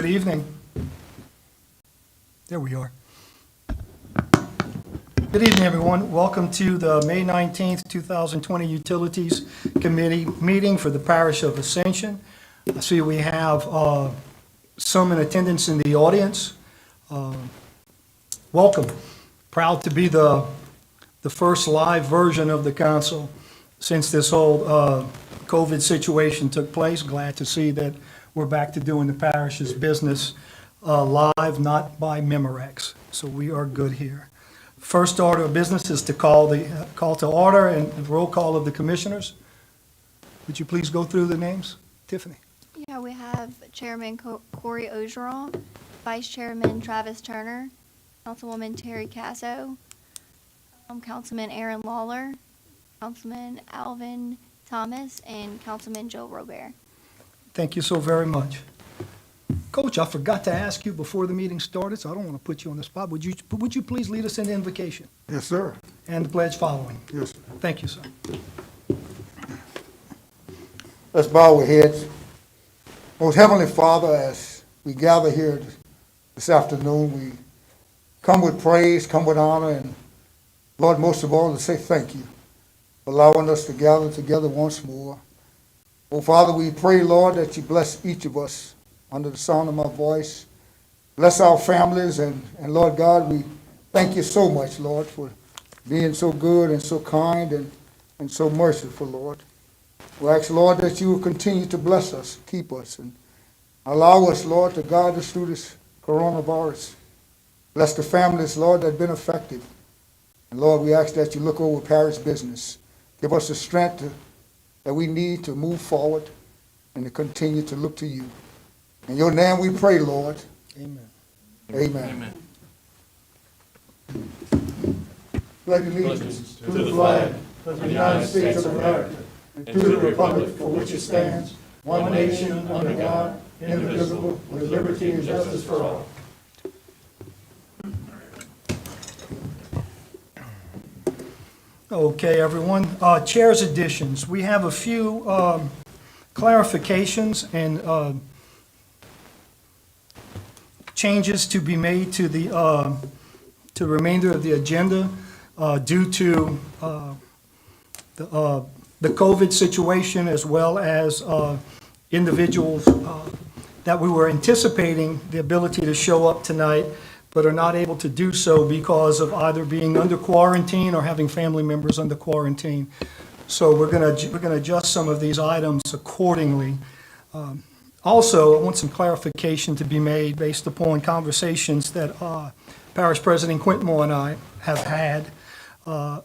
Good evening. There we are. Good evening, everyone. Welcome to the May 19th, 2020 Utilities Committee meeting for the Parish of Ascension. I see we have some in attendance in the audience. Welcome. Proud to be the first live version of the council since this whole COVID situation took place. Glad to see that we're back to doing the parish's business live, not by Memorex. So we are good here. First order of business is to call to order and roll call of the commissioners. Would you please go through the names? Tiffany. Yeah, we have Chairman Corey Ogeron, Vice Chairman Travis Turner, Councilwoman Terry Casso, Councilman Aaron Lawler, Councilman Alvin Thomas, and Councilman Joe Robert. Thank you so very much. Coach, I forgot to ask you before the meeting started, so I don't want to put you on the spot. Would you please lead us in the invocation Yes, sir. and the pledge following? Yes, sir. Thank you, sir. Let's bow our heads. Most Heavenly Father, as we gather here this afternoon, we come with praise, come with honor, and Lord, most of all, to say thank you for allowing us to gather together once more. Oh, Father, we pray, Lord, that you bless each of us under the sound of my voice. Bless our families, and Lord God, we thank you so much, Lord, for being so good and so kind and so merciful, Lord. We ask, Lord, that you will continue to bless us, keep us, and allow us, Lord, to guide us through this coronavirus. Bless the families, Lord, that have been affected. And Lord, we ask that you look over parish business. Give us the strength that we need to move forward and to continue to look to you. In your name we pray, Lord. Amen. Amen. Pledge allegiance to the flag of the United States of America and to the republic for which it stands, one nation under God, indivisible, with liberty and justice for all. Okay, everyone. Chair's additions. We have a few clarifications and changes to be made to the remainder of the agenda due to the COVID situation, as well as individuals that we were anticipating the ability to show up tonight, but are not able to do so because of either being under quarantine or having family members under quarantine. So we're gonna adjust some of these items accordingly. Also, I want some clarification to be made based upon conversations that Parish President Quintmore and I have had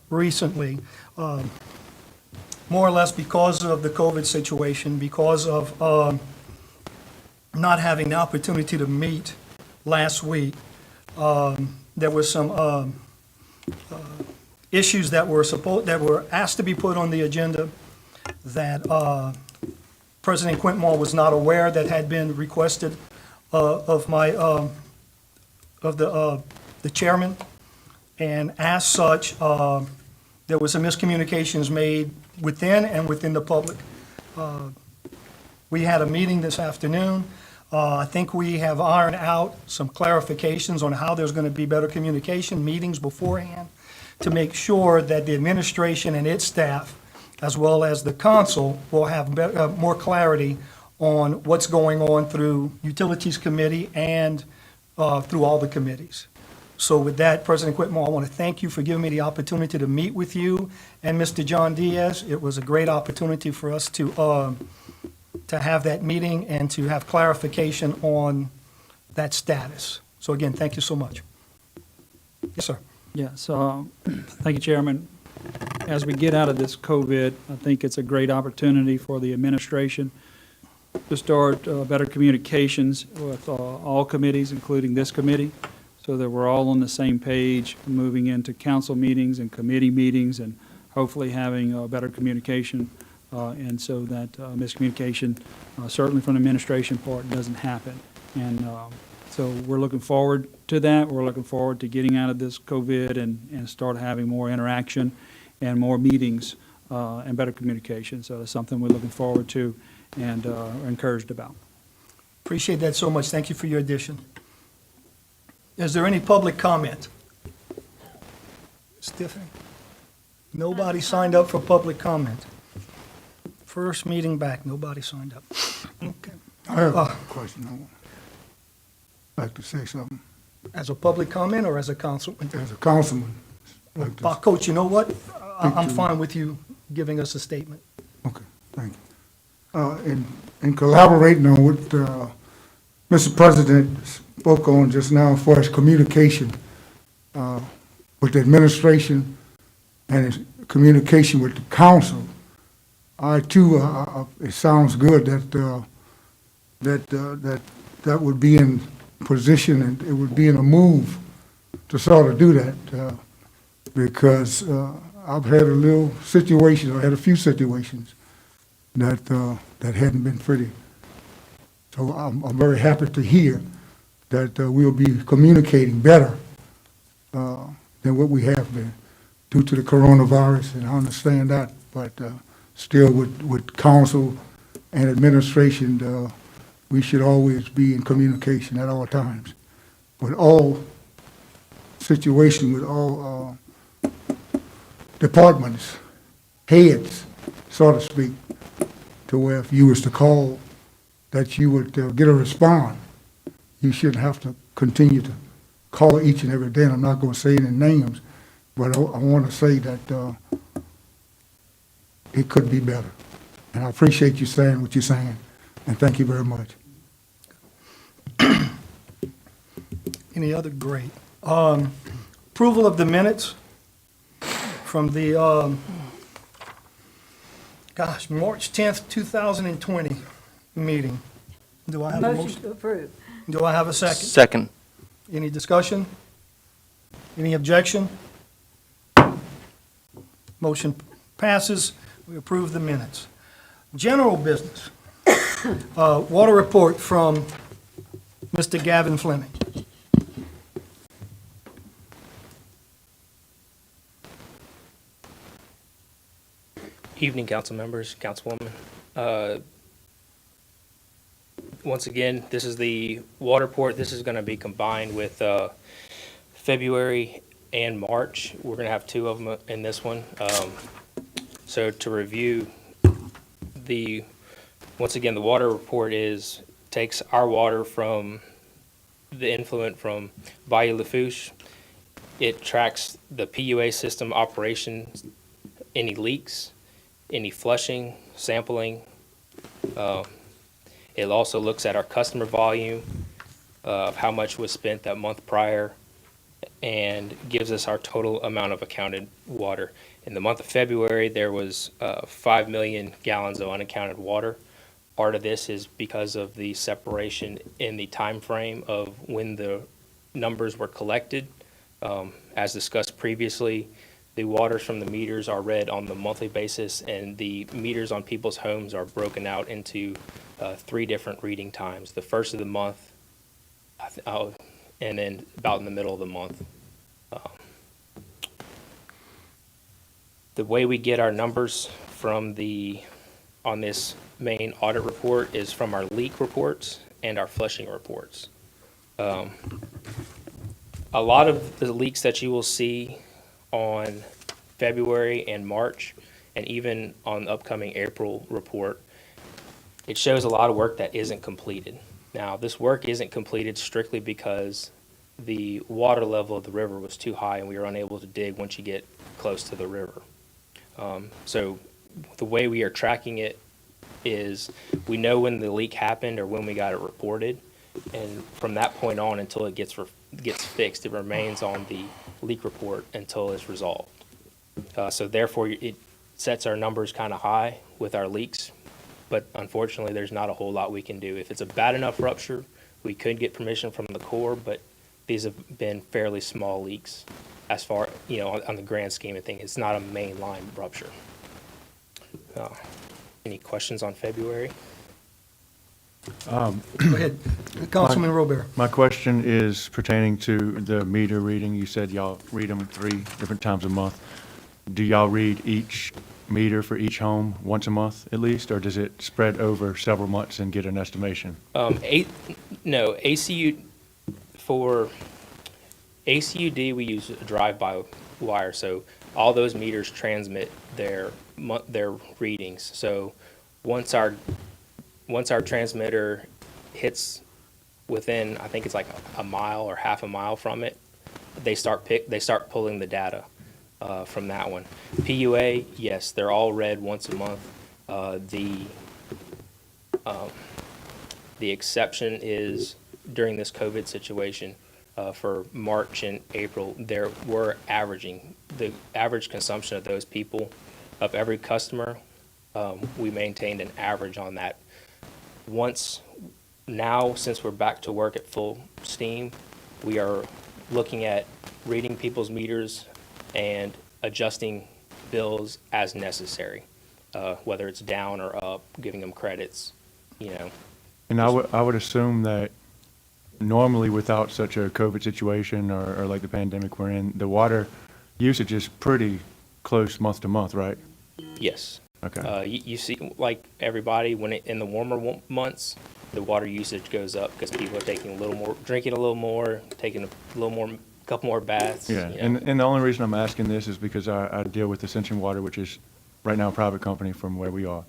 recently. More or less because of the COVID situation, because of not having the opportunity to meet last week. There were some issues that were asked to be put on the agenda that President Quintmore was not aware that had been requested of the chairman, and as such, there was some miscommunications made within the public. We had a meeting this afternoon. I think we have ironed out some clarifications on how there's going to be better communication, meetings beforehand, to make sure that the administration and its staff, as well as the council, will have more clarity on what's going on through Utilities Committee and through all the committees. So with that, President Quintmore, I want to thank you for giving me the opportunity to meet with you and Mr. John Diaz. It was a great opportunity for us to have that meeting and to have clarification on that status. So again, thank you so much. Yes, sir. Yes, thank you, Chairman. As we get out of this COVID, I think it's a great opportunity for the administration to start better communications with all committees, including this committee, so that we're all on the same page moving into council meetings and committee meetings, and hopefully having better communication, and so that miscommunication, certainly from the administration part, doesn't happen. And so we're looking forward to that. We're looking forward to getting out of this COVID and start having more interaction and more meetings and better communication. So that's something we're looking forward to and are encouraged about. Appreciate that so much. Thank you for your addition. Is there any public comment? Tiffany? Nobody signed up for public comment. First meeting back, nobody signed up. Okay. I have a question. I'd like to say something. As a public comment or as a councilman? As a councilman, I'd like to. Coach, you know what? I'm you. fine with you giving us a statement. Okay, thank you. In collaborating on what Mr. President spoke on just now as far as communication with the administration and his communication with the council, I too, it sounds good that would be in position and it would be in a move to sort of do that because I've had a little situation, I had a few situations that hadn't been pretty. So I'm very happy to hear that we'll be communicating better than what we have been due to the coronavirus, and I understand that, but still with council and administration, we should always be in communication at all times. With all situations, with all departments, heads, so to speak, to where if you was to call, that you would get a response. You shouldn't have to continue to call each and every day, and I'm not going to say any names, but I want to say that it could be better. And I appreciate you saying what you're saying, and thank you very much. Any other? Great. Approval of the minutes from the, March 10th, 2020 meeting. Do I have a Motion motion? to approve. Do I have a second? Second. Any discussion? Any objection? Motion passes. We approve the minutes. General business. Water report from Mr. Gavin Fleming. Evening, council members, councilwoman. Once again, this is the water report. This is going to be combined with February and March. We're going to have two of them in this one. So to review, once again, the water report takes our water from the influent from Bayou Lafourche. It tracks the PUA system operations, any leaks, any flushing, sampling. It also looks at our customer volume of how much was spent that month prior and gives us our total amount of accounted water. In the month of February, there was 5 million gallons of unaccounted water. Part of this is because of the separation in the time frame of when the numbers were collected. As discussed previously, the waters from the meters are read on the monthly basis, and the meters on people's homes are broken out into 3 different reading times. The first of the month, and then about in the middle of the month. The way we get our numbers from on this main audit report is from our leak reports and our flushing reports. A lot of the leaks that you will see on February and March, and even on the upcoming April report, it shows a lot of work that isn't completed. Now, this work isn't completed strictly because the water level of the river was too high and we were unable to dig once you get close to the river. So the way we are tracking it is we know when the leak happened or when we got it reported, and from that point on until it gets fixed, it remains on the leak report until it's resolved. So therefore, it sets our numbers kind of high with our leaks, but unfortunately, there's not a whole lot we can do. If it's a bad enough rupture, we could get permission from the Corps, but these have been fairly small leaks as far, on the grand scheme of things. It's not a main line rupture. Any questions on February? Go ahead. Councilman Robert. My question is pertaining to the meter reading. You said y'all read them 3 different times a month. Do y'all read each meter for each home once a month at least, or does it spread over several months and get an estimation? No, for ACUD, we use a drive-by wire, so all those meters transmit their readings. So once our transmitter hits within, I think it's like a mile or half a mile from it, they start pulling the data from that one. PUA, yes, they're all read once a month. The exception is during this COVID situation, for March and April, we're averaging, the average consumption of those people, of every customer, we maintained an average on that. Now, since we're back to work at full steam, we are looking at reading people's meters and adjusting bills as necessary, whether it's down or up, giving them credits, And I would assume that normally without such a COVID situation or like the pandemic we're in, the water usage is pretty close month to month, right? Yes. Okay. You see, like everybody, in the warmer months, the water usage goes up because people are taking a little more, drinking a little more, taking a couple more baths. Yeah, you know. and the only reason I'm asking this is because I deal with Ascension Water, which is right now a private company from where we are.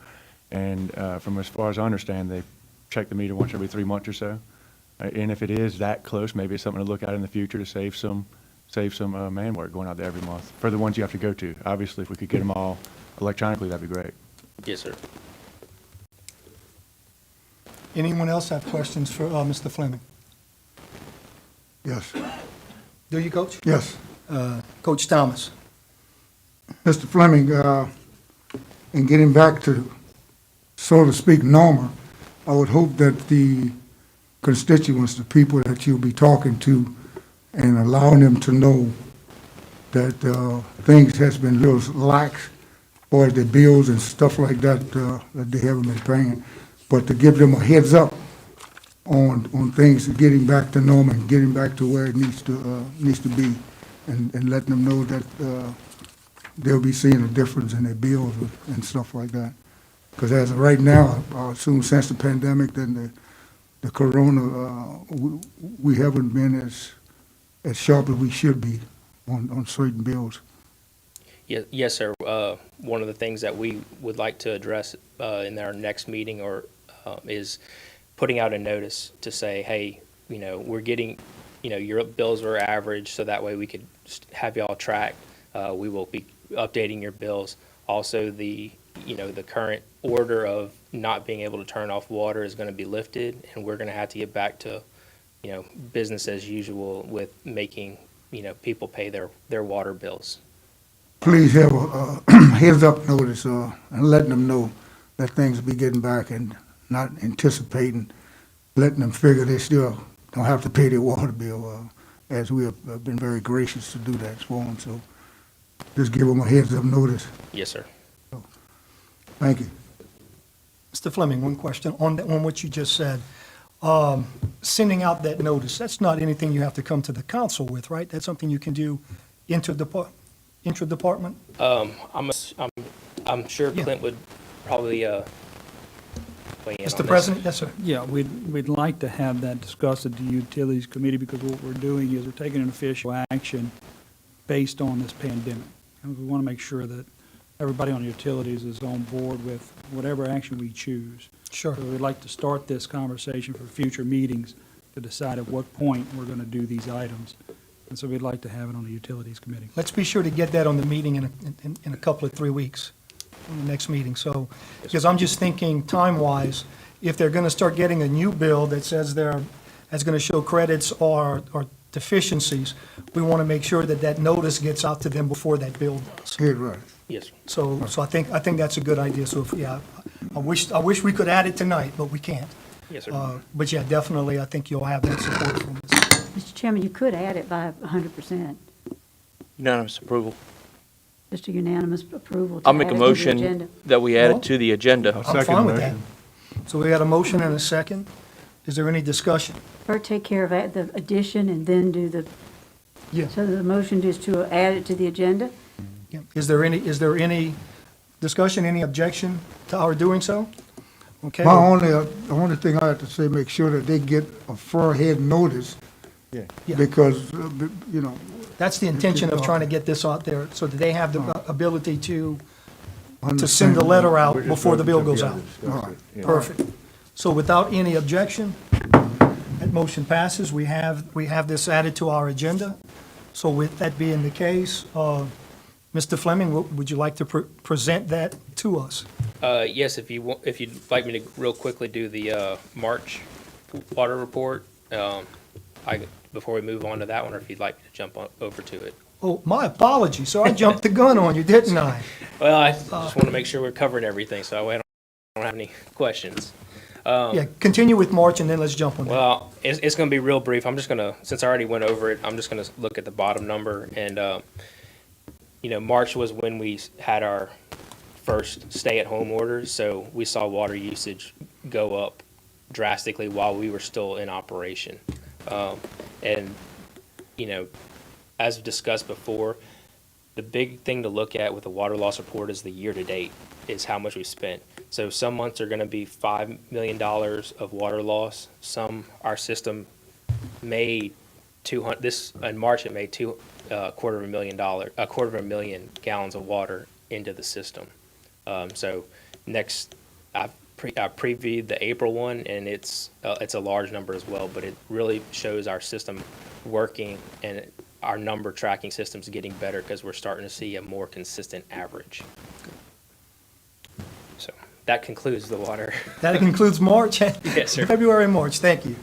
And from as far as I understand, they check the meter once every 3 months or so. And if it is that close, maybe it's something to look at in the future to save some man work going out there every month for the ones you have to go to. Obviously, if we could get them all electronically, that'd be great. Yes, sir. Anyone else have questions for Mr. Fleming? Yes, Do you, Coach? yes. Coach Thomas? Mr. Fleming, in getting back to, so to speak, normal, I would hope that the constituents, the people that you'll be talking to, and allowing them to know that things has been a little lax, or the bills and stuff like that, that they haven't been paying, but to give them a heads up on things getting back to normal, and getting back to where it needs to be, and letting them know that they'll be seeing a difference in their bills and stuff like that. Because as of right now, I assume since the pandemic, then the corona, we haven't been as sharp as we should be on certain bills. Yes, sir. One of the things that we would like to address in our next meeting is putting out a notice to say, hey, we're getting, your bills are average, so that way we could have y'all track. We will be updating your bills. Also, the current order of not being able to turn off water is going to be lifted, and we're going to have to get back to, business as usual with making, people pay their water bills. Please have a heads up notice and letting them know that things will be getting back, and not anticipating, letting them figure they still don't have to pay their water bill, as we have been very gracious to do that for them. So just give them a heads up notice. Yes, sir. Thank you. Mr. Fleming, one question on what you just said. Sending out that notice, that's not anything you have to come to the council with, right? That's something you can do intra-department? I'm sure Yeah. Clint would probably weigh in on Mr. this. President, yes, sir. Yeah, we'd like to have that discussed at the Utilities Committee, because what we're doing is we're taking an official action based on this pandemic. And we want to make sure that everybody on utilities is on board with whatever action we choose. Sure. So we'd like to start this conversation for future meetings to decide at what point we're going to do these items. And so we'd like to have it on the Utilities Committee. Let's be sure to get that on the meeting in a couple of 3 weeks, on the next meeting. So, because I'm just thinking time-wise, if they're going to start getting a new bill that says that's going to show credits or deficiencies, we want to make sure that that notice gets out to them before that bill does. Head right. Yes, sir. So I think that's a good idea. So I wish we could add it tonight, but we can't. Yes, sir. But yeah, definitely, I think you'll have that support from us. Mr. Chairman, you could add it by 100%, Unanimous approval. just a unanimous approval to I'll add make it a to the motion agenda. that we add Well- it to the agenda. I'm Second fine with that. motion. So we got a motion and a second. Is there any discussion? First, take care of the addition and then do the, Yeah. so the motion is to add it to the agenda? Yeah. Is there any Discussion, any objection to our doing so? Okay. My the only thing I have to say, make sure that they get a fair head notice, Yeah. Yeah. because, That's the intention of trying to get this out there, so that they have the ability to send the understand- letter out We're just before the bill voting goes out. together, discuss it. Yeah. Perfect. So without any objection, that motion passes. We have this added to our agenda. So with that being the case, Mr. Fleming, would you like to present that to us? Yes, if you want, if you'd like me to real quickly do the March water report, before we move on to that one, or if you'd like me to jump over to it. Oh, my apologies. So I jumped the gun on you, didn't I? Well, I just want to make sure we're covering everything, so I don't have any questions. Yeah, continue with March and then let's jump on that. Well, it's going to be real brief. I'm just going to, since I already went over it, I'm just going to look at the bottom number. And, March was when we had our first stay-at-home orders, so we saw water usage go up drastically while we were still in operation. And, as discussed before, the big thing to look at with the water loss report is the year-to-date, is how much we spent. So some months are going to be $5 million of water loss. Our system made in March it made a quarter of a million gallons of water into the system. So next, I previewed the April one, and it's a large number as well, but it really shows our system working and our number tracking system's getting better because we're starting to see a more consistent average. So that concludes the water. That concludes March? Yes, sir. February and March, thank you.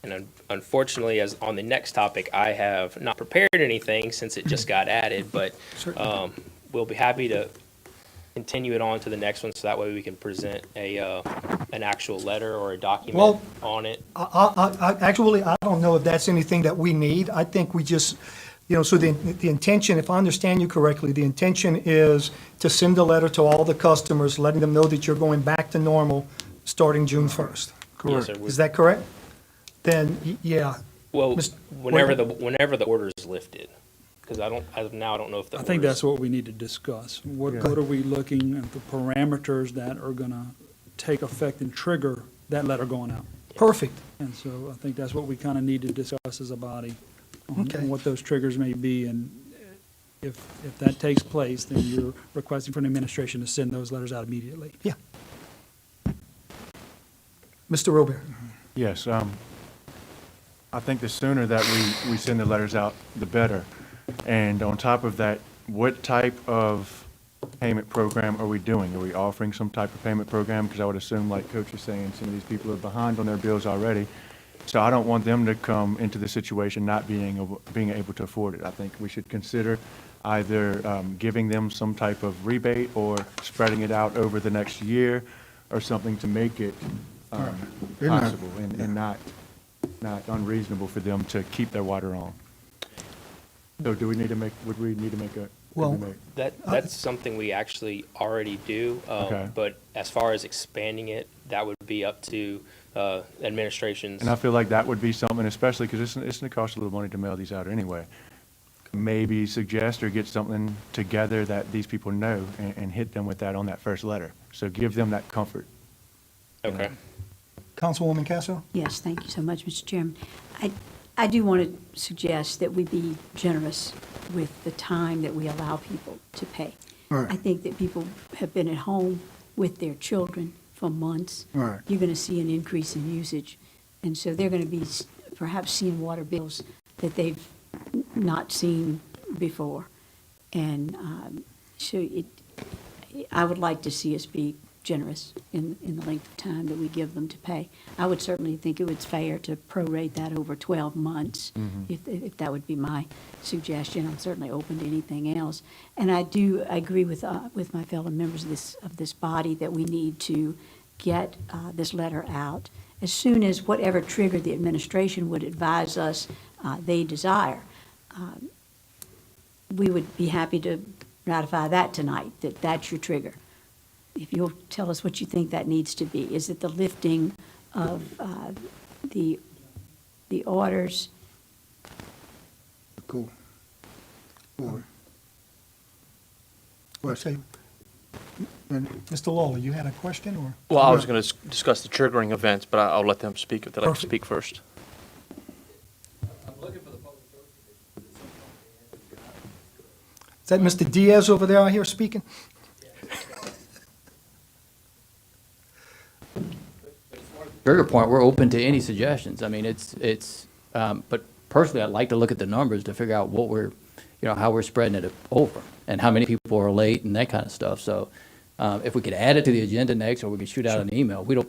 And unfortunately, as on the next topic, I have not prepared anything since it just got added, but Certainly. we'll be happy to continue it on to the next one, so that way we can present an actual letter or a document Well, on it. Actually, I don't know if that's anything that we need. I think we just, so the intention, if I understand you correctly, the intention is to send a letter to all the customers, letting them know that you're going back to normal starting June 1st. Yes, sir. Is that correct? Then, yeah. Well, Mr. whenever the order is lifted, because as of now, I don't know if the I think order's- that's what we need to discuss. What are we looking at, the parameters that are going to take effect and trigger that letter going out? Perfect. And so I think that's what we kind of need to discuss as a body, on Okay. what those triggers may be. And if that takes place, then you're requesting from the administration to send those letters out immediately. Yeah. Mr. Robert? Yes, I think the sooner that we send the letters out, the better. And on top of that, what type of payment program are we doing? Are we offering some type of payment program? Because I would assume, like Coach is saying, some of these people are behind on their bills already. So I don't want them to come into the situation not being able to afford it. I think we should consider either giving them some type of rebate or spreading it out over the next year or something to make it They're not- possible and not unreasonable for them to keep their water on. So would we need to make Well, That's something we actually already do, Okay. but as far as expanding it, that would be up to administration's. And I feel like that would be something, especially because it's going to cost a little money to mail these out anyway. Maybe suggest or get something together that these people know and hit them with that on that first letter. So give them that comfort. Okay. Councilwoman Casso? Yes, thank you so much, Mr. Chairman. I do want to suggest that we be generous with the time that we allow people to pay. Right. I think that people have been at home with their children for months. Right. You're going to see an increase in usage, and so they're going to be perhaps seeing water bills that they've not seen before. And I would like to see us be generous in the length of time that we give them to pay. I would certainly think it was fair to prorate that over 12 months, if that would be my suggestion. I'm certainly open to anything else. And I agree with my fellow members of this body that we need to get this letter out as soon as whatever trigger the administration would advise us they desire. We would be happy to ratify that tonight, that's your trigger. If you'll tell us what you think that needs to be. Is it the lifting of the orders? Cool. for it. Okay. And Mr. Lawler, you had a question, or? Well, I was going to discuss the triggering events, but I'll let them speak if they'd like to Perfect. speak first. Is that Mr. Diaz over there I hear speaking? Trigger point, we're open to any suggestions. I mean, but personally, I'd like to look at the numbers to figure out what how we're spreading it over and how many people are late and that kind of stuff. So, if we could add it to the agenda next, or we could shoot out an email. We don't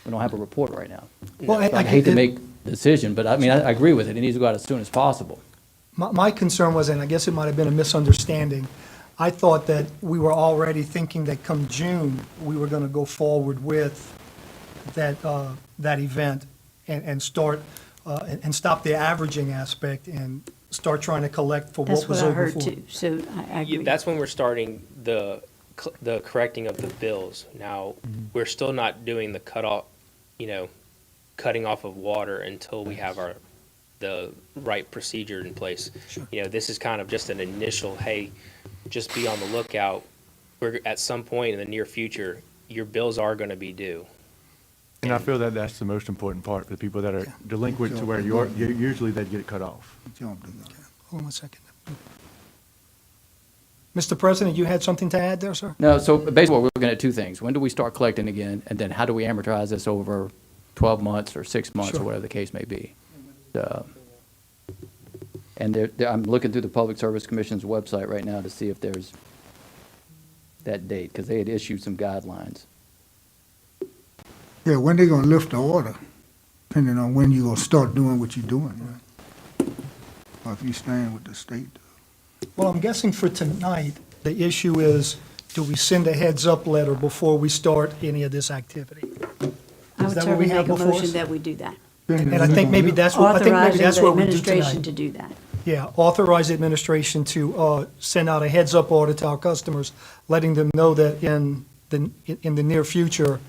have a report right now. Well, I hate to make a decision, but I mean, I agree with it. It needs to go out as soon as possible. My concern was, and I guess it might have been a misunderstanding, I thought that we were already thinking that come June, we were going to go forward with that event and start, and stop the averaging aspect and start trying to collect for That's what was what I over heard before. too, so I agree. That's when we're starting the correcting of the bills. Now, we're still not doing the cutoff, cutting off of water until we have the right procedure in place. This is kind of just an initial, hey, just be on the lookout. We're at some point in the near future, your bills are going to be due. And I feel that that's the most important part for the people that are delinquent to where usually they'd get it cut off. Hold on one second. Mr. President, you had something to add there, sir? No, so basically, we're looking at two things. When do we start collecting again? And then how do we amortize this over 12 months or 6 months, or Sure. whatever the case may be? And I'm looking through the Public Service Commission's website right now to see if there's that date, because they had issued some guidelines. Yeah, when they gonna lift the order, depending on when you gonna start doing what you're doing, right? Or if you stand with the state. Well, I'm guessing for tonight, the issue is, do we send a heads-up letter before we start any of this activity? I Is would that what we certainly have make a before us? motion that we do that. And I think maybe that's what, I think maybe Authorizing that's the what we do administration tonight. to do that. Yeah, authorize the administration to send out a heads-up order to our customers, letting them know that in the near future,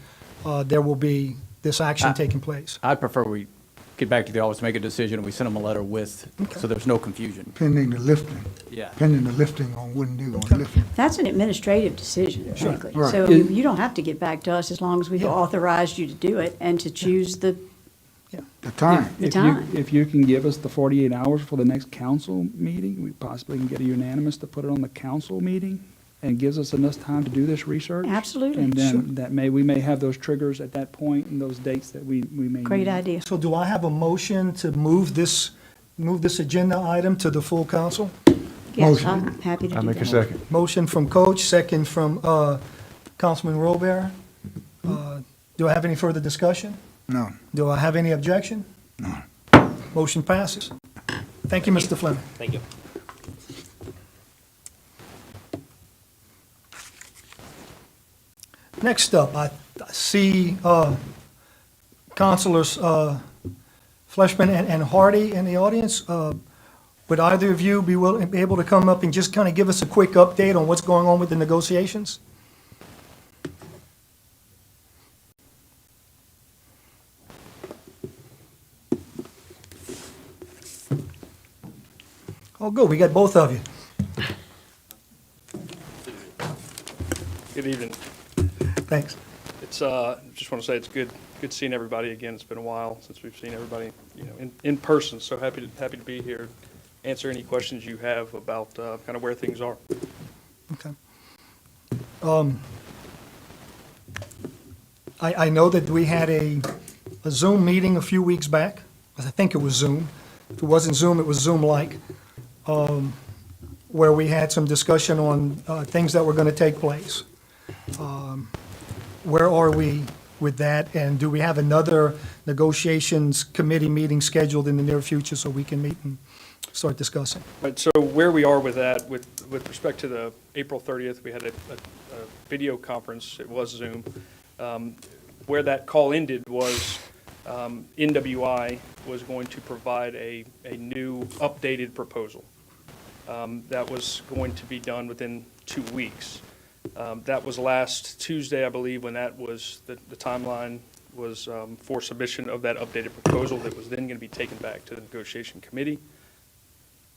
there will be this action taking place. I'd prefer we get back to the office, make a decision, and we send them a letter with, so there's no confusion. Pending the lifting, Yeah. pending the lifting on when they're gonna lift it. That's an administrative decision, frankly. Right. So you don't have to get back to us as long as we've Yeah. authorized you to do it and to choose the The time. The time. If you can give us the 48 hours for the next council meeting, we possibly can get a unanimous to put it on the council meeting, and gives us enough time to do this research. Absolutely. And then we may have those triggers at that point and those dates that we may need. Great idea. So do I have a motion to move this agenda item to the full council? Yes, Motion. I'm happy to I do make a that. second. Motion from Coach, second from Councilman Robert. Do I have any further discussion? No. Do I have any objection? No. Motion passes. Thank you, Mr. Fleming. Thank you. Next up, I see Councilors Fleshman and Hardy in the audience. Would either of you be able to come up and just kind of give us a quick update on what's going on with the negotiations? Oh, good, we got both of you. Good evening. Thanks. It's, just want to say it's good seeing everybody again. It's been a while since we've seen everybody, in person. So happy to be here, answer any questions you have about, kind of where things are. Okay. I know that we had a Zoom meeting a few weeks back. I think it was Zoom. If it wasn't Zoom, it was Zoom-like, where we had some discussion on things that were going to take place. Where are we with that? And do we have another negotiations committee meeting scheduled in the near future so we can meet and start discussing? But so where we are with that, with respect to the April 30th, we had a video conference. It was Zoom. Where that call ended was NWI was going to provide a new updated proposal. That was going to be done within 2 weeks. That was last Tuesday, I believe, when that was, the timeline was for submission of that updated proposal that was then going to be taken back to the negotiation committee.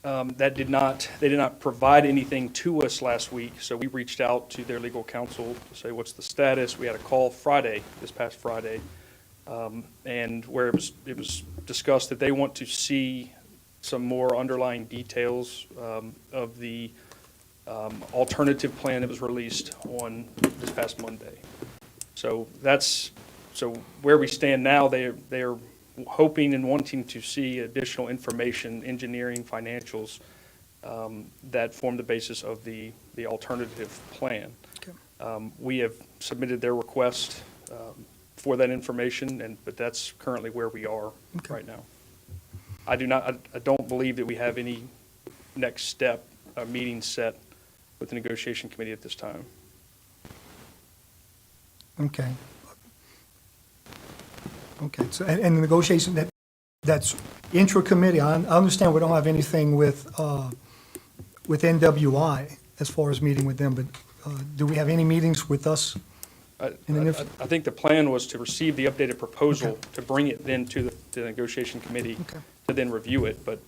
they did not provide anything to us last week, so we reached out to their legal counsel to say, what's the status? We had a call this past Friday, and where it was discussed that they want to see some more underlying details of the alternative plan that was released on this past Monday. So where we stand now, they're hoping and wanting to see additional information, engineering, financials, that form the basis of the alternative plan. We have submitted their request for that information, but that's currently where we are right now. I don't believe that we have any next step, meeting set with the negotiation committee at this time. Okay. Okay, so, and the negotiation, that's intra-committee, I understand we don't have anything with NWI as far as meeting with them, but do we have any meetings with us? I think the plan was to receive the updated proposal, to bring it then to the negotiation committee, to then review it, but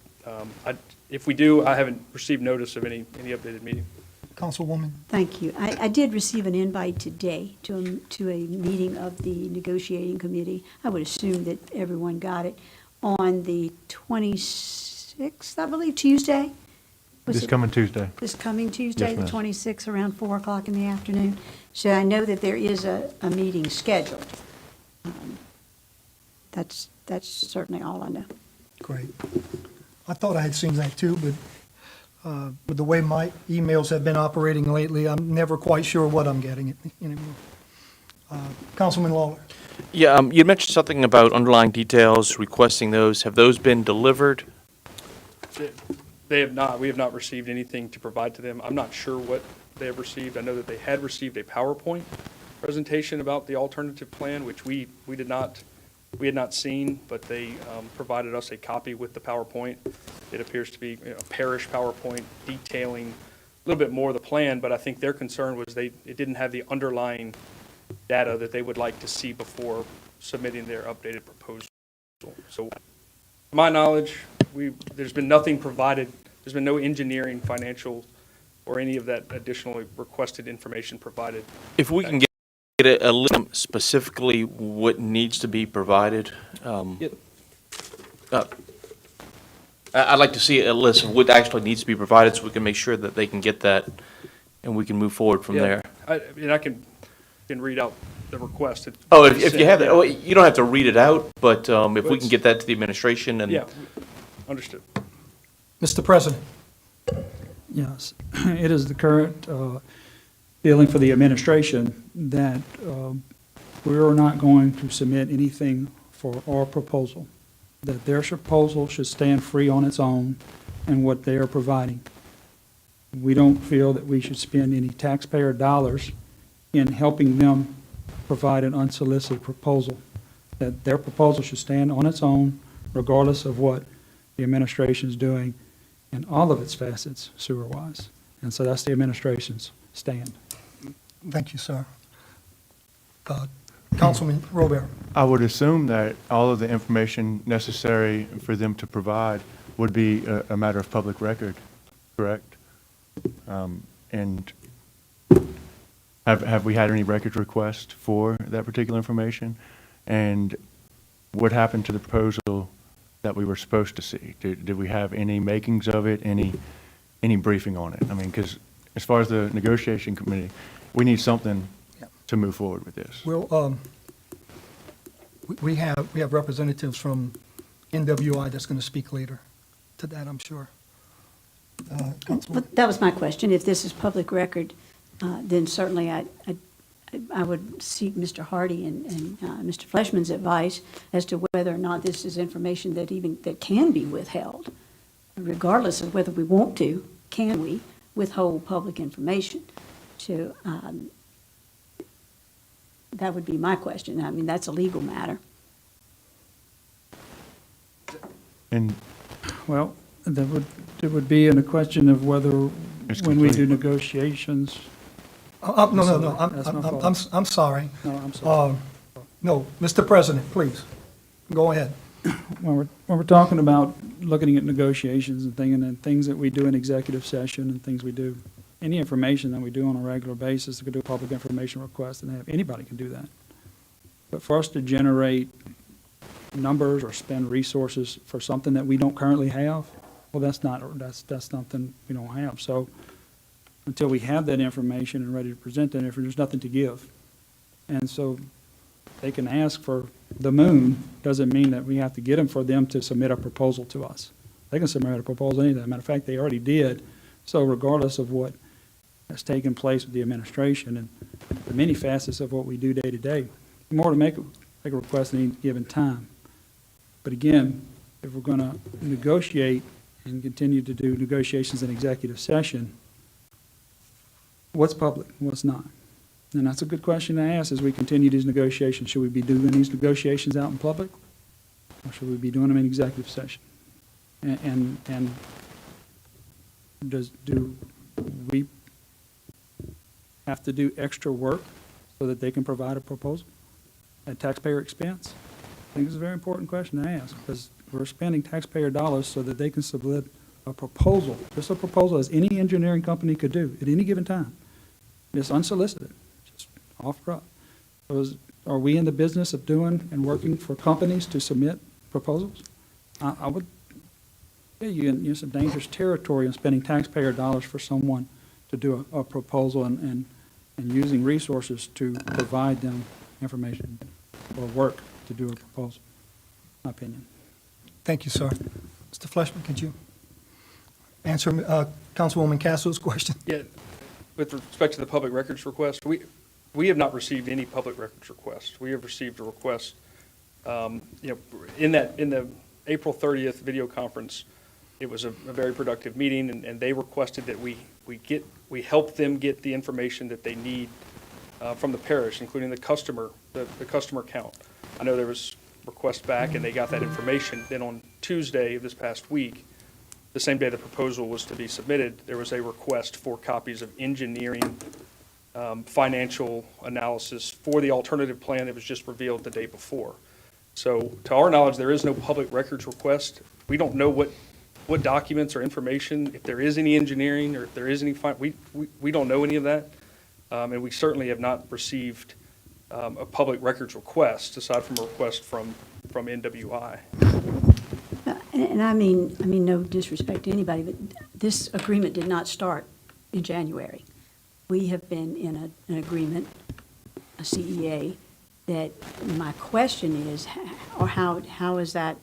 if we do, I haven't received notice of any updated meeting. Councilwoman? Thank you. I did receive an invite today to a meeting of the negotiating committee. I would assume that everyone got it on the 26th, I believe, Tuesday? Was This it coming Tuesday. This coming Tuesday, Yes, the ma'am. 26th, around 4 o'clock in the afternoon. So I know that there is a meeting scheduled. That's certainly all I know. Great. I thought I had seen that too, but with the way my emails have been operating lately, I'm never quite sure what I'm getting anymore. Councilman Lawler? Yeah, you mentioned something about underlying details, requesting those. Have those been delivered? They have not. We have not received anything to provide to them. I'm not sure what they have received. I know that they had received a PowerPoint presentation about the alternative plan, which we had not seen, but they provided us a copy with the PowerPoint. It appears to be a parish PowerPoint detailing a little bit more of the plan, but I think their concern was it didn't have the underlying data that they would like to see before submitting their updated proposal. So, to my knowledge, there's been nothing provided. There's been no engineering, financial, or any of that additional requested information provided. If we can get a list specifically what needs to be provided, I'd like to see a list of what actually needs to be provided so we can make sure that they can get that and we can move forward from there. I can read out the request. Oh, if you have that, oh, you don't have to read it out, but if we can get that to the administration and. Yeah, understood. Mr. President? Yes, it is the current feeling for the administration that we are not going to submit anything for our proposal, that their proposal should stand free on its own and what they are providing. We don't feel that we should spend any taxpayer dollars in helping them provide an unsolicited proposal, that their proposal should stand on its own regardless of what the administration is doing in all of its facets sewer-wise. And so that's the administration's stand. Thank you, sir. Councilman Robert? I would assume that all of the information necessary for them to provide would be a matter of public record, correct? And have we had any record requests for that particular information? And what happened to the proposal that we were supposed to see? Did we have any makings of it, any briefing on it? I mean, because as far as the negotiation committee, we need something to move forward with this. Well, we have representatives from NWI that's going to speak later to that, I'm sure. Councilman? That was my question. If this is public record, then certainly I would seek Mr. Hardy and Mr. Fleshman's advice as to whether or not this is information that can be withheld, regardless of whether we want to. Can we withhold public information? That would be my question. I mean, that's a legal matter. And Well, there would be in a question of whether, It's when we complete. do negotiations. No, That's my fault. I'm sorry. No, I'm sorry. No, Mr. President, please, go ahead. when we're talking about looking at negotiations and things that we do in executive session and things we do, any information that we do on a regular basis, we could do a public information request and have, anybody can do that. But for us to generate numbers or spend resources for something that we don't currently have, well, that's something we don't have. So until we have that information and ready to present that information, there's nothing to give. And so they can ask for the moon, doesn't mean that we have to get them for them to submit a proposal to us. They can submit a proposal anytime. Matter of fact, they already did. So regardless of what has taken place with the administration and the many facets of what we do day to day, more to make a request at any given time. But again, if we're going to negotiate and continue to do negotiations in executive session, what's public and what's not? And that's a good question to ask as we continue these negotiations. Should we be doing these negotiations out in public? Or should we be doing them in executive session? And do we have to do extra work so that they can provide a proposal at taxpayer expense? I think it's a very important question to ask, because we're spending taxpayer dollars so that they can submit a proposal, just a proposal as any engineering company could do at any given time. It's unsolicited, just offer up. Are we in the business of doing and working for companies to submit proposals? I would say you're in some dangerous territory in spending taxpayer dollars for someone to do a proposal and using resources to provide them information or work to do a proposal, my opinion. Thank you, sir. Mr. Fleshman, could you answer Councilwoman Castro's question? Yeah, with respect to the public records request, we have not received any public records request. We have received a request, in the April 30th video conference. It was a very productive meeting, and they requested that we help them get the information that they need from the parish, including the customer count. I know there was request back, and they got that information. Then on Tuesday of this past week, the same day the proposal was to be submitted, there was a request for copies of engineering financial analysis for the alternative plan that was just revealed the day before. So to our knowledge, there is no public records request. We don't know what documents or information, if there is any engineering or if there is any, we don't know any of that. And we certainly have not received a public records request, aside from a request from NWI. And I mean, no disrespect to anybody, but this agreement did not start in January. We have been in an agreement, a CEA, that my question is, or how is that,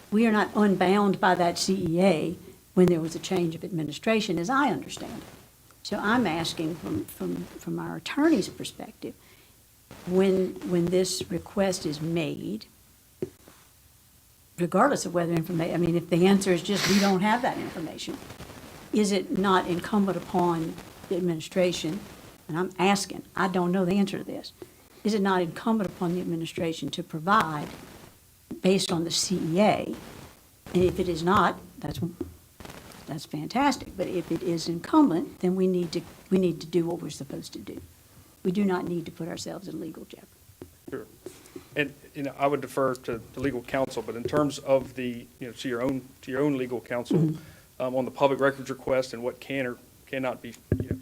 we are not unbound by that CEA when there was a change of administration, as I understand it. So I'm asking from our attorney's perspective, when this request is made, regardless of whether information, if the answer is just we don't have that information, is it not incumbent upon the administration, and I'm asking, I don't know the answer to this, is it not incumbent upon the administration to provide based on the CEA? And if it is not, that's fantastic. But if it is incumbent, then we need to do what we're supposed to do. We do not need to put ourselves in legal jeopardy. Sure. And, I would defer to the legal counsel, but in terms of to your own legal counsel, on the public records request and what can or cannot be,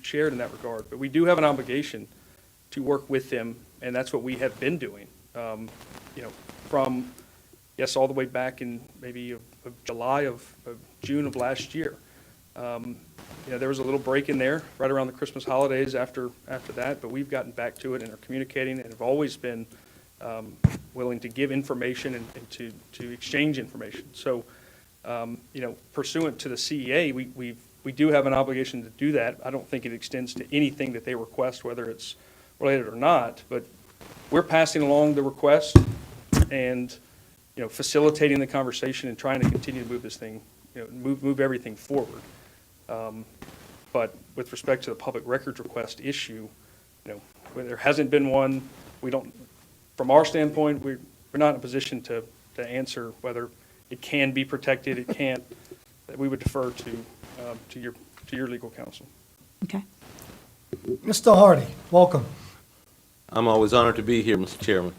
shared in that regard. But we do have an obligation to work with them, and that's what we have been doing, from, yes, all the way back in maybe of July of June of last year. There was a little break in there right around the Christmas holidays after that, but we've gotten back to it and are communicating and have always been willing to give information and to exchange information. So, pursuant to the CEA, we do have an obligation to do that. I don't think it extends to anything that they request, whether it's related or not, but we're passing along the request and, facilitating the conversation and trying to continue to move this thing, move everything forward. But with respect to the public records request issue, when there hasn't been one, from our standpoint, we're not in a position to answer whether it can be protected, it can't. That we would defer to your legal counsel. Okay. Mr. Hardy, welcome. I'm always honored to be here, Mr. Chairman.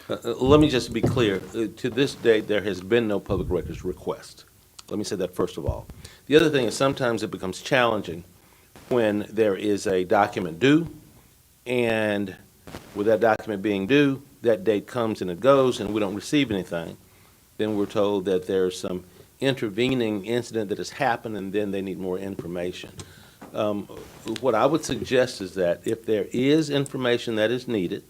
Let me just be clear. To this date, there has been no public records request. Let me say that first of all. The other thing is sometimes it becomes challenging when there is a document due, and with that document being due, that date comes and it goes, and we don't receive anything. Then we're told that there's some intervening incident that has happened, and then they need more information. What I would suggest is that if there is information that is needed,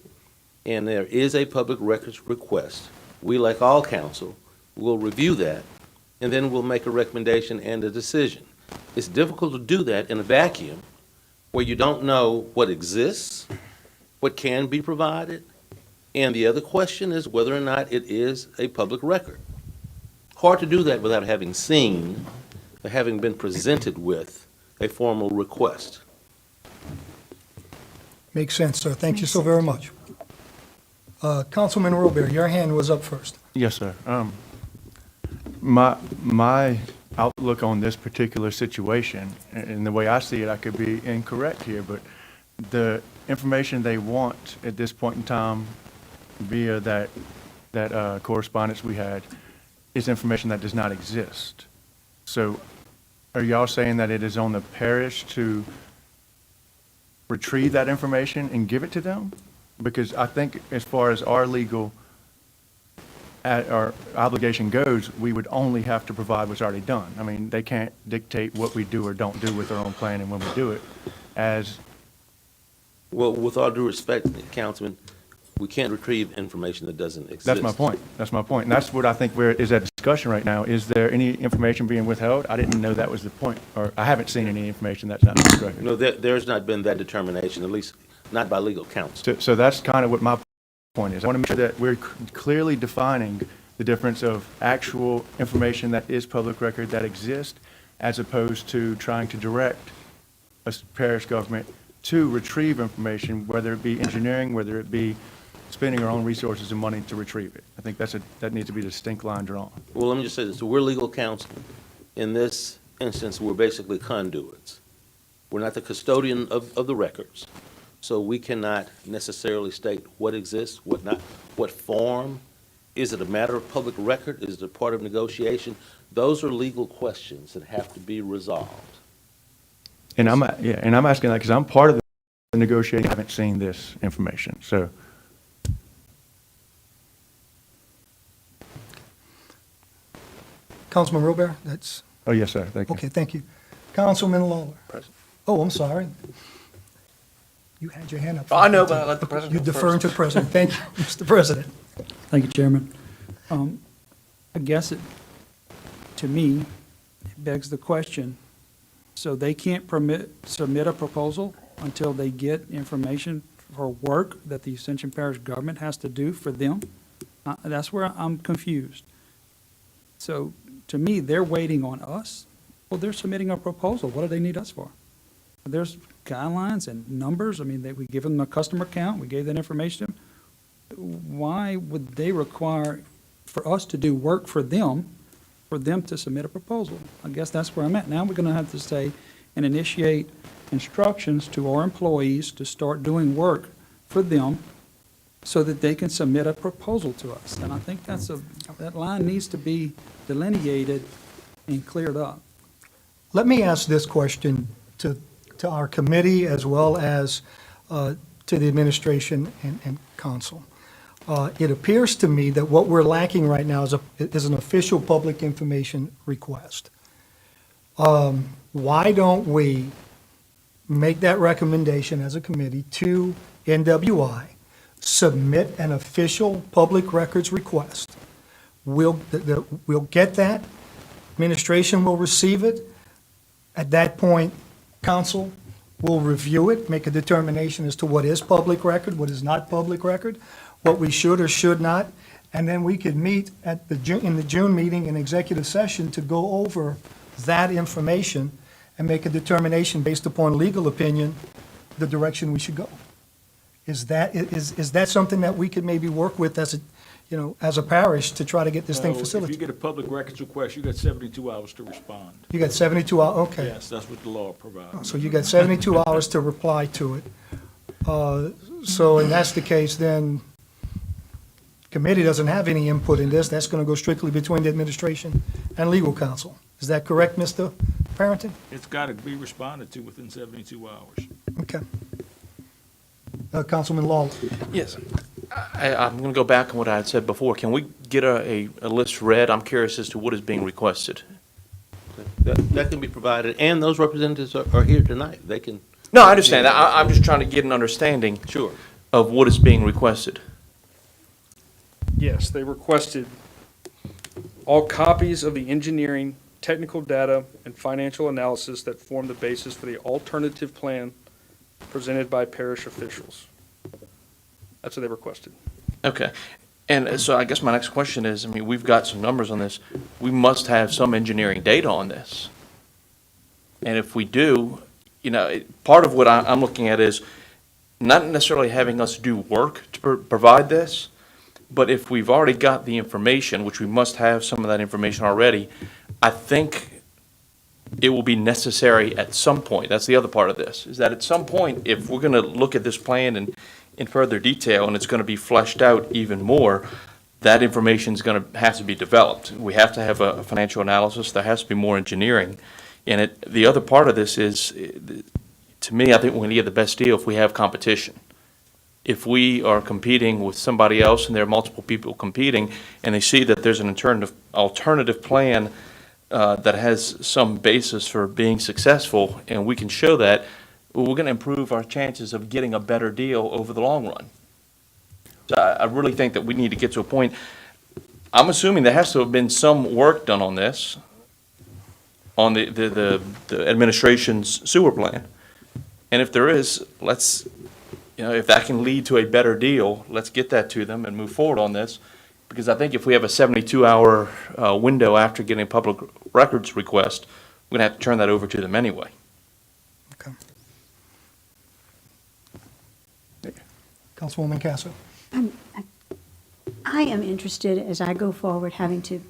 and there is a public records request, we, like all council, will review that, and then we'll make a recommendation and a decision. It's difficult to do that in a vacuum where you don't know what exists, what can be provided, and the other question is whether or not it is a public record. Hard to do that without having seen or having been presented with a formal request. Makes sense, sir. Thank you so very much. Councilman Robert, your hand was up first. Yes, sir. My outlook on this particular situation, and the way I see it, I could be incorrect here, but the information they want at this point in time via that correspondence we had is information that does not exist. So are y'all saying that it is on the parish to retrieve that information and give it to them? Because I think as far as our legal, our obligation goes, we would only have to provide what's already done. I mean, they can't dictate what we do or don't do with our own plan and when we do it. Well, with all due respect, Councilman, we can't retrieve information that doesn't exist. That's my point. That's my point. And that's what I think is at discussion right now. Is there any information being withheld? I didn't know that was the point, or I haven't seen any information that's not on the record. No, there's not been that determination, at least not by legal counsel. So that's kind of what my point is. I want to make sure that we're clearly defining the difference of actual information that is public record that exists as opposed to trying to direct a parish government to retrieve information, whether it be engineering, whether it be spending our own resources and money to retrieve it. I think that needs to be a distinct line drawn. Well, let me just say this. So we're legal counsel. In this instance, we're basically conduits. We're not the custodian of the records. So we cannot necessarily state what exists, what not, what form. Is it a matter of public record? Is it a part of negotiation? Those are legal questions that have to be resolved. And I'm asking that because I'm part of the negotiation. I haven't seen this information, so. Councilman Robert, that's, Oh, yes, sir. Thank you. okay, thank you. Councilman Lawler. Present. Oh, I'm sorry. You had your hand up. Oh, I know, but I let the president You go deferring first. to the president. Thank you, Mr. President. Thank you, Chairman. I guess to me, it begs the question, so they can't submit a proposal until they get information for work that the Ascension Parish government has to do for them? That's where I'm confused. So to me, they're waiting on us. Well, they're submitting a proposal. What do they need us for? There's guidelines and numbers. I mean, we give them a customer count. We gave that information to them. Why would they require for us to do work for them to submit a proposal? I guess that's where I'm at. Now we're going to have to say and initiate instructions to our employees to start doing work for them so that they can submit a proposal to us. And I think that line needs to be delineated and cleared up. Let me ask this question to our committee as well as to the administration and council. It appears to me that what we're lacking right now is an official public information request. Why don't we make that recommendation as a committee to NWI, submit an official public records request? We'll get that, administration will receive it. At that point, council will review it, make a determination as to what is public record, what is not public record, what we should or should not, and then we could meet in the June meeting in executive session to go over that information and make a determination based upon legal opinion, the direction we should go. Is that something that we could maybe work with as a parish to try to get this thing If you facilitated? get a public records request, you got 72 hours to respond. You got 72 hours, okay. Yes, that's what the law provides. So you got 72 hours to reply to it. So, and that's the case, then committee doesn't have any input in this. That's going to go strictly between the administration and legal counsel. Is that correct, Mr. Parrington? It's got to be responded to within 72 hours. Okay. Councilman Lawler. Yes. I'm going to go back on what I had said before. Can we get a list read? I'm curious as to what is being requested. That can be provided, and those representatives are here tonight. They can. No, I understand. I'm just trying to get an understanding. Sure. Of what is being requested. Yes, they requested all copies of the engineering, technical data, and financial analysis that form the basis for the alternative plan presented by parish officials. That's what they requested. Okay. And so I guess my next question is, I mean, we've got some numbers on this. We must have some engineering data on this. And if we do, you know, part of what I'm looking at is not necessarily having us do work to provide this, but if we've already got the information, which we must have some of that information already, I think it will be necessary at some point. That's the other part of this, is that at some point, if we're going to look at this plan in further detail and it's going to be fleshed out even more, that information is going to have to be developed. We have to have a financial analysis. There has to be more engineering. And the other part of this is, to me, I think we're going to get the best deal if we have competition. If we are competing with somebody else and there are multiple people competing and they see that there's an alternative plan that has some basis for being successful and we can show that, we're going to improve our chances of getting a better deal over the long run. So I really think that we need to get to a point. I'm assuming there has to have been some work done on this, on the administration's sewer plan. And if there is, let's, you know, if that can lead to a better deal, let's get that to them and move forward on this. Because I think if we have a 72-hour window after getting a public records request, we're going to have to turn that over to them anyway. Okay. Councilwoman Casso. I am interested, as I go forward, having to,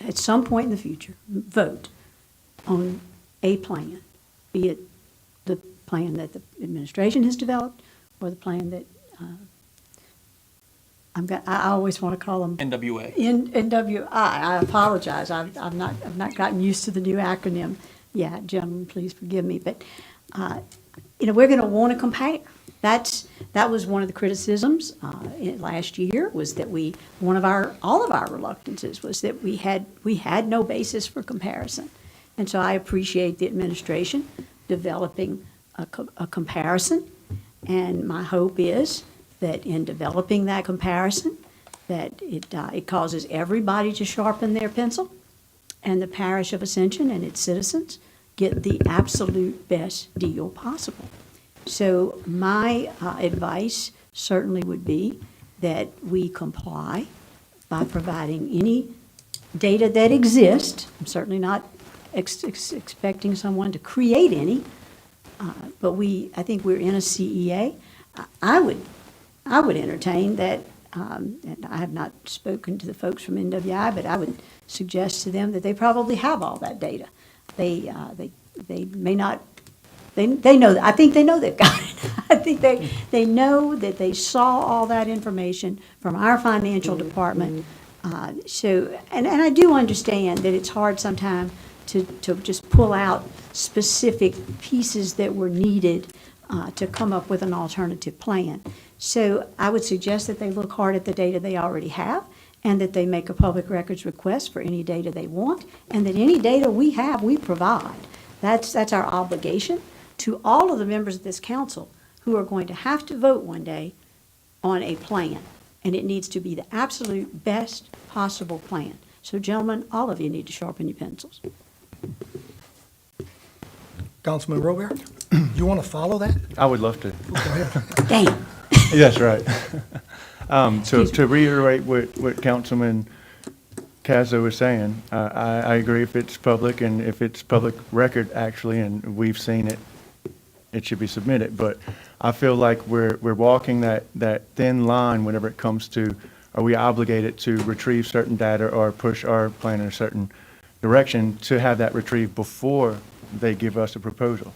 at some point in the future, vote on a plan, be it the plan that the administration has developed or the plan that I always want to call them NWA. NWI. I apologize. I've not gotten used to the new acronym yet. Gentlemen, please forgive me. But you know, we're going to want to compare. That was one of the criticisms last year, was that all of our reluctances was that we had no basis for comparison. And so I appreciate the administration developing a comparison, and my hope is that in developing that comparison, that it causes everybody to sharpen their pencil, and the parish of Ascension and its citizens get the absolute best deal possible. So my advice certainly would be that we comply by providing any data that exists. I'm certainly not expecting someone to create any, but I think we're in a CEA. I would entertain that, and I have not spoken to the folks from NWI, but I would suggest to them that they probably have all that data. They may not. They know. I think they know they've got it. I think they know that they saw all that information from our financial department. So, and I do understand that it's hard sometimes to just pull out specific pieces that were needed to come up with an alternative plan. So I would suggest that they look hard at the data they already have, and that they make a public records request for any data they want, and that any data we have, we provide. That's our obligation to all of the members of this council who are going to have to vote one day on a plan. And it needs to be the absolute best possible plan. So gentlemen, all of you need to sharpen your pencils. Councilman Robert, you want to follow that? I would love to. Damn. Yes, right. So to reiterate what Councilman Casso was saying, I agree if it's public and if it's public record actually, and we've seen it, it should be submitted. But I feel like we're walking that thin line whenever it comes to, are we obligated to retrieve certain data or push our plan in a certain direction to have that retrieved before they give us a proposal.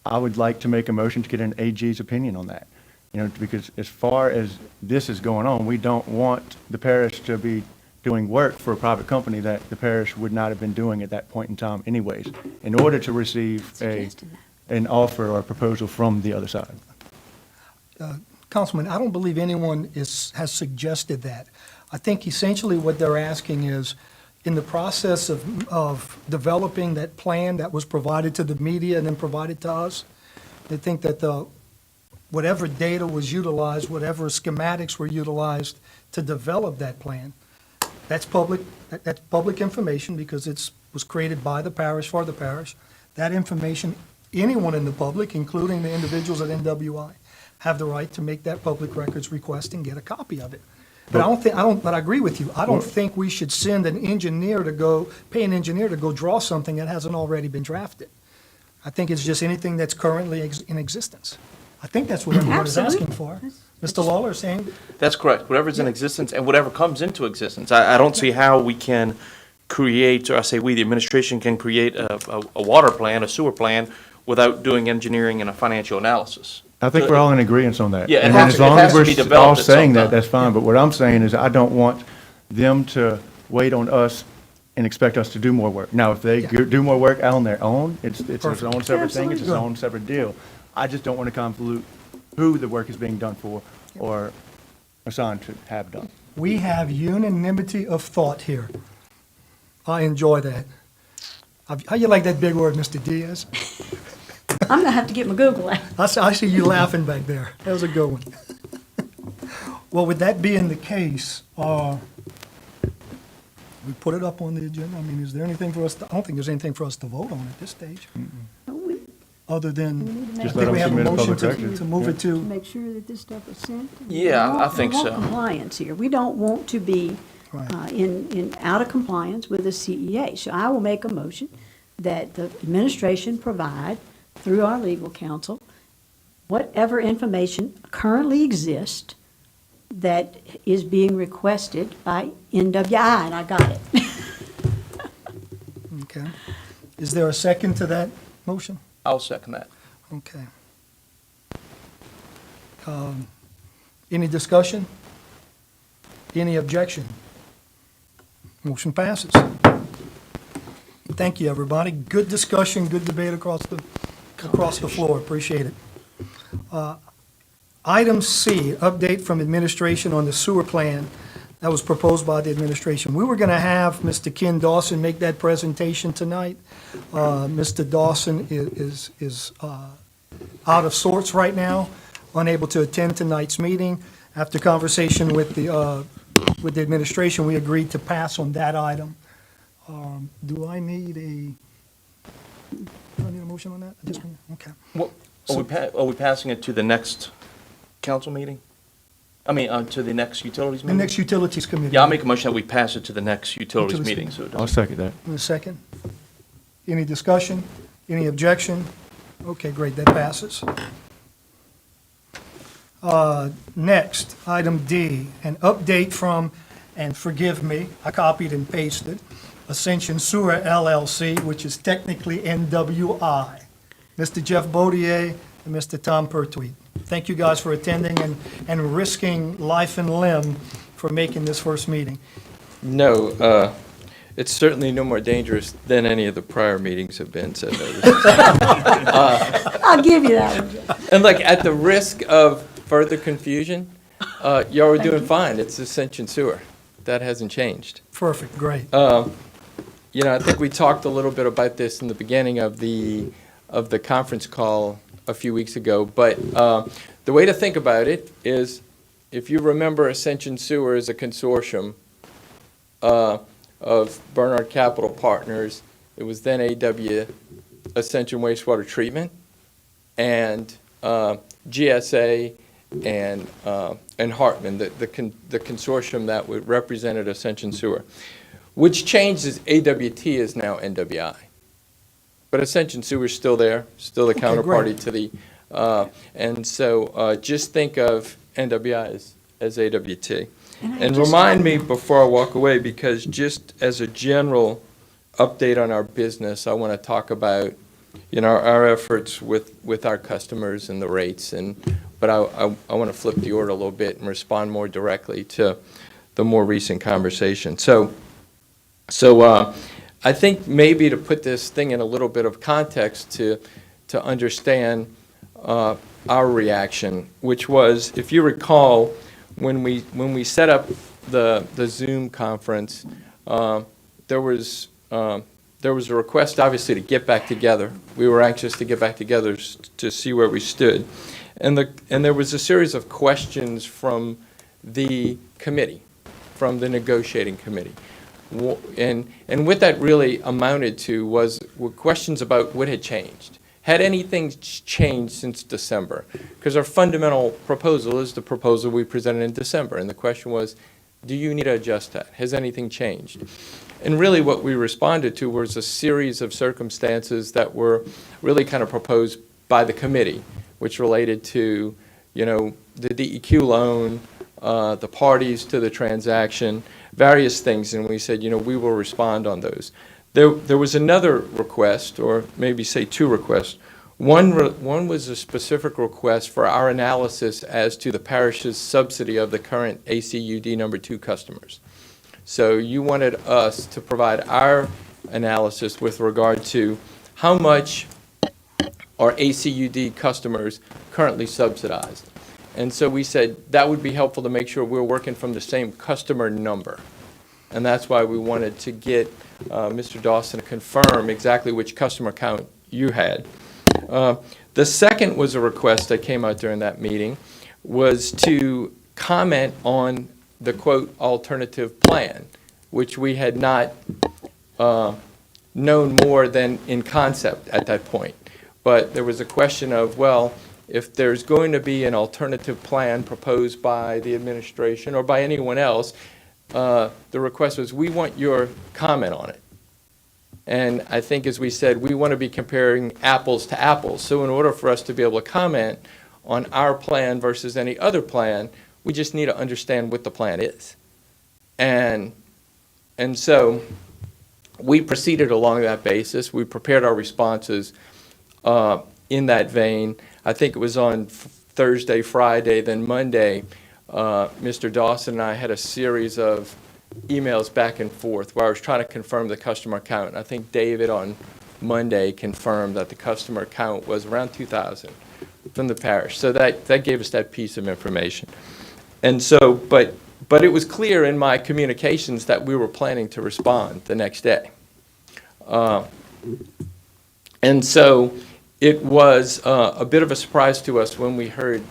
I would like to make a motion to get an AG's opinion on that. because as far as this is going on, we don't want the parish to be doing work for a private company that the parish would not have been doing at that point in time anyways, in order to receive Suggested that. an offer or a proposal from the other side. Councilman, I don't believe anyone has suggested that. I think essentially what they're asking is, in the process of developing that plan that was provided to the media and then provided to us, they think that whatever data was utilized, whatever schematics were utilized to develop that plan, that's public information because was created by the parish for the parish. That information, anyone in the public, including the individuals at NWI, have the right to make that public records request and get a copy of it. But I agree with you. I don't think we should send an engineer pay an engineer to go draw something that hasn't already been drafted. I think it's just anything that's currently in existence. I think that's what everyone is asking for. Mr. Lawler is saying, That's correct. Whatever's in existence and whatever comes into existence. I don't see how we can create, or I say we, the administration, can create a water plan, a sewer plan, without doing engineering and a financial analysis. I think we're all in agreement on that. Yeah, it And has as to- it long has as to be we're developed all at saying some that, time. that's fine. But what I'm saying is I don't want them to wait on us and expect us to do more work. Now, if they do more work on their own, it's its own separate thing, it's its own separate deal. I just don't want to convolute who the work is being done for or assigned to have done. we have unanimity of thought here. I enjoy that. How you like that big word, Mr. Diaz? I'm gonna have to get my Google out. I see you laughing back there. That was a good one. Well, with that being the case, we put it up on the agenda. I mean, is there anything for us I don't think there's anything for us to vote on at this stage, other than, I Just think let we them have a submit a motion public record. to move it To to, make sure that this stuff is sent. Yeah, I think We want so. compliance here. We don't want to be Right. out of compliance with the CEA. So I will make a motion that the administration provide, through our legal counsel, whatever information currently exists that is being requested by NWI, and I got it. okay. Is there a second to that motion? I'll second that. Okay. Any discussion? Any objection? Motion passes. Thank you, everybody. Good discussion, good debate across the floor. Appreciate it. Item C, update from administration on the sewer plan that was proposed by the administration. We were going to have Mr. Ken Dawson make that presentation tonight. Mr. Dawson is out of sorts right now, unable to attend tonight's meeting. After conversation with the administration, we agreed to pass on that item. Do I need a motion on that? I just want- Okay. Are we passing it to the next council meeting? I mean, to the next utilities The meeting? next Utilities Committee. Yeah, I'll make a motion that we pass it to the next utilities Utilities meeting. So it I'll doesn't- second that. In a second. Any discussion? Any objection? Okay, great, that passes. Next, item D, an update from, and forgive me, I copied and pasted, Ascension Sewer LLC, which is technically NWI. Mr. Jeff Bodier and Mr. Tom Pertwee. Thank you guys for attending and risking life and limb for making this first meeting. No, it's certainly no more dangerous than any of the prior meetings have been, so no. I'll give you that one. And like, at the risk of further confusion, y'all are doing fine. It's Ascension Sewer. That hasn't changed. Perfect, great. You know, I think we talked a little bit about this in the beginning of the conference call a few weeks ago, but the way to think about it is, if you remember, Ascension Sewer is a consortium of Bernard Capital Partners. It was then AW, Ascension Wastewater Treatment, and GSA and Hartman, the consortium that represented Ascension Sewer, which changed as AWT is now NWI. But Ascension Sewer is still there, still the counterparty to the, and so just think of NWI as AWT. And remind me before I walk away, because just as a general update on our business, I want to talk about, you know, our efforts with our customers and the rates and but I want to flip the order a little bit and respond more directly to the more recent conversation. So I think maybe to put this thing in a little bit of context to understand our reaction, which was, if you recall, when we set up the Zoom conference, there was a request, obviously, to get back together. We were anxious to get back together to see where we stood. And there was a series of questions from the committee, from the negotiating committee. And what that really amounted to were questions about what had changed. Had anything changed since December? Because our fundamental proposal is the proposal we presented in December. And the question was, do you need to adjust that? Has anything changed? And really what we responded to was a series of circumstances that were really kind of proposed by the committee, which related to, the DEQ loan, the parties to the transaction, various things. And we said, we will respond on those. There was another request, or maybe say two requests. One was a specific request for our analysis as to the parish's subsidy of the current ACUD number 2 customers. So you wanted us to provide our analysis with regard to how much are ACUD customers currently subsidized. And so we said that would be helpful to make sure we're working from the same customer number. And that's why we wanted to get Mr. Dawson to confirm exactly which customer count you had. The second was a request that came out during that meeting, was to comment on the quote alternative plan, which we had not known more than in concept at that point. But there was a question of, well, if there's going to be an alternative plan proposed by the administration or by anyone else, the request was, we want your comment on it. And I think, as we said, we want to be comparing apples to apples. So in order for us to be able to comment on our plan versus any other plan, we just need to understand what the plan is. And so we proceeded along that basis. We prepared our responses in that vein. I think it was on Thursday, Friday, then Monday, Mr. Dawson and I had a series of emails back and forth where I was trying to confirm the customer count. And I think David on Monday confirmed that the customer count was around 2,000 from the parish. So that gave us that piece of information. And so, but it was clear in my communications that we were planning to respond the next day. And so it was a bit of a surprise to us when we heard,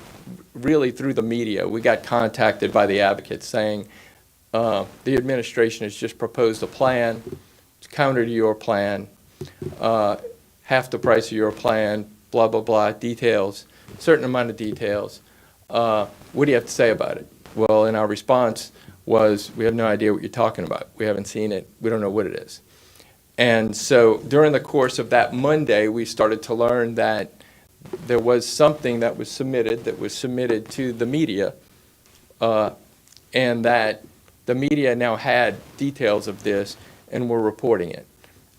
really through the media, we got contacted by the advocates saying, the administration has just proposed a plan, it's counter to your plan, half the price of your plan, blah, blah, blah, details, certain amount of details. What do you have to say about it? Well, and our response was, we have no idea what you're talking about. We haven't seen it. We don't know what it is. And so during the course of that Monday, we started to learn that there was something that was submitted to the media, and that the media now had details of this and were reporting it.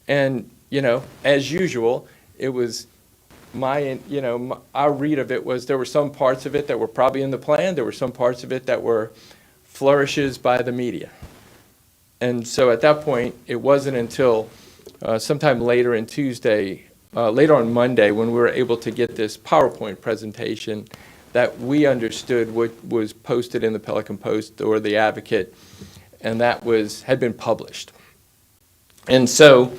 And, as usual, it was our read of it was there were some parts of it that were probably in the plan. There were some parts of it that were flourishes by the media. And so at that point, it wasn't until sometime later on Monday, when we were able to get this PowerPoint presentation, that we understood what was posted in the Pelican Post or the Advocate, and that had been published. And so,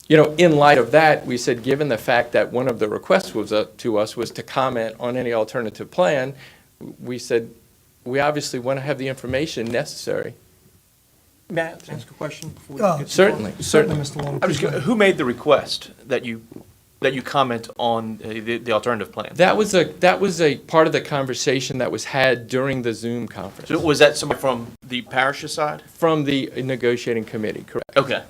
in light of that, we said, given the fact that one of the requests to us was to comment on any alternative plan, we said, we obviously want to have the information necessary. Matt, ask a question? Certainly. Mr. Long. Who made the request that you comment on the alternative plan? That was a part of the conversation that was had during the Zoom conference. So was that somebody from the parish's side? From the negotiating committee, correct. Okay.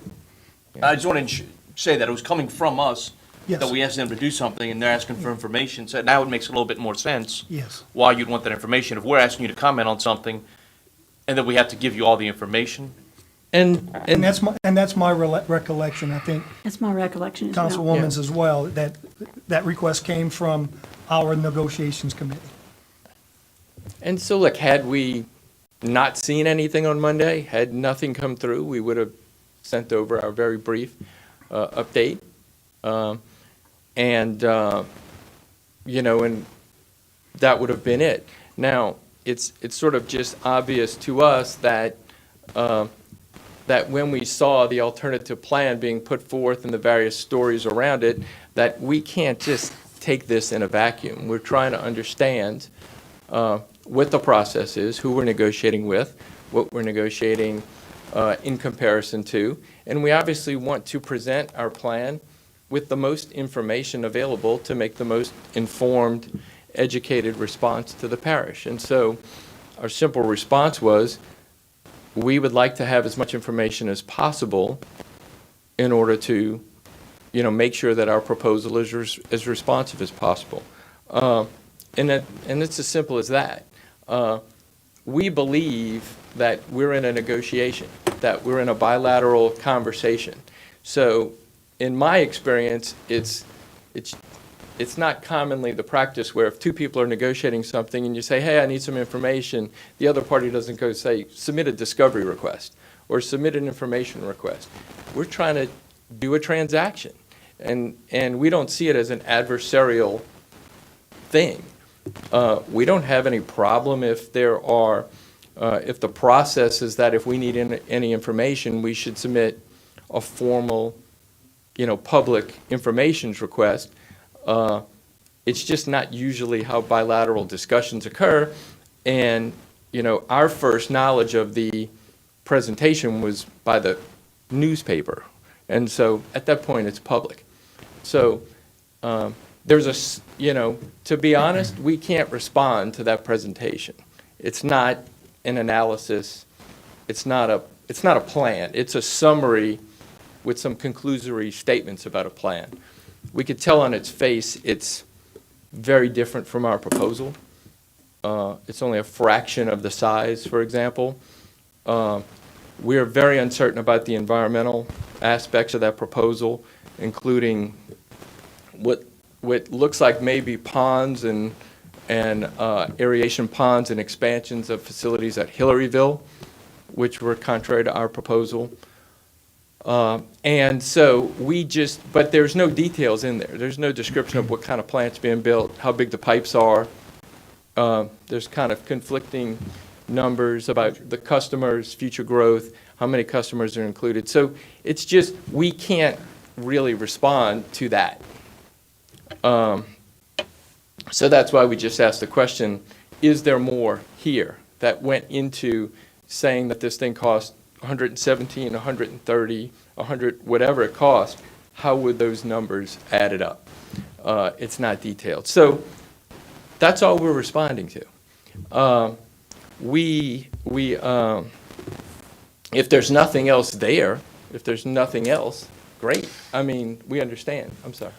I just wanted to say that it was coming from us, Yes. that we asked them to do something, and they're asking for information. So now it makes a little bit more sense. Yes. Why you'd want that information. If we're asking you to comment on something, and then we have to give you all the information. And that's my recollection. I think That's my recollection as well. Councilwoman's as well, that request came from our negotiations committee. And so, look, had we not seen anything on Monday, had nothing come through, we would have sent over our very brief update. And that would have been it. Now, it's sort of just obvious to us that that when we saw the alternative plan being put forth and the various stories around it, that we can't just take this in a vacuum. We're trying to understand what the process is, who we're negotiating with, what we're negotiating in comparison to, and we obviously want to present our plan with the most information available to make the most informed, educated response to the parish. And so our simple response was, we would like to have as much information as possible in order to, make sure that our proposal is as responsive as possible. And it's as simple as that. We believe that we're in a negotiation, that we're in a bilateral conversation. So in my experience, it's not commonly the practice where if two people are negotiating something and you say, hey, I need some information, the other party doesn't go say, submit a discovery request or submit an information request. We're trying to do a transaction, and we don't see it as an adversarial thing. We don't have any problem if there are, if the process is that if we need any information, we should submit a formal, public informations request. It's just not usually how bilateral discussions occur. And, our first knowledge of the presentation was by the newspaper. And so at that point, it's public. So there's to be honest, we can't respond to that presentation. It's not an analysis. It's not a plan. It's a summary with some conclusory statements about a plan. We could tell on its face it's very different from our proposal. It's only a fraction of the size, for example. We are very uncertain about the environmental aspects of that proposal, including what looks like maybe ponds and aeration ponds and expansions of facilities at Hillaryville, which were contrary to our proposal. And so but there's no details in there. There's no description of what kind of plant's being built, how big the pipes are. There's kind of conflicting numbers about the customers' future growth, how many customers are included. So it's just, we can't really respond to that. So that's why we just asked the question, is there more here that went into saying that this thing cost 117, 130, 100, whatever it cost, how would those numbers add it up? It's not detailed. So that's all we're responding to. If there's nothing else there, if there's nothing else, great. I mean, we understand. I'm sorry.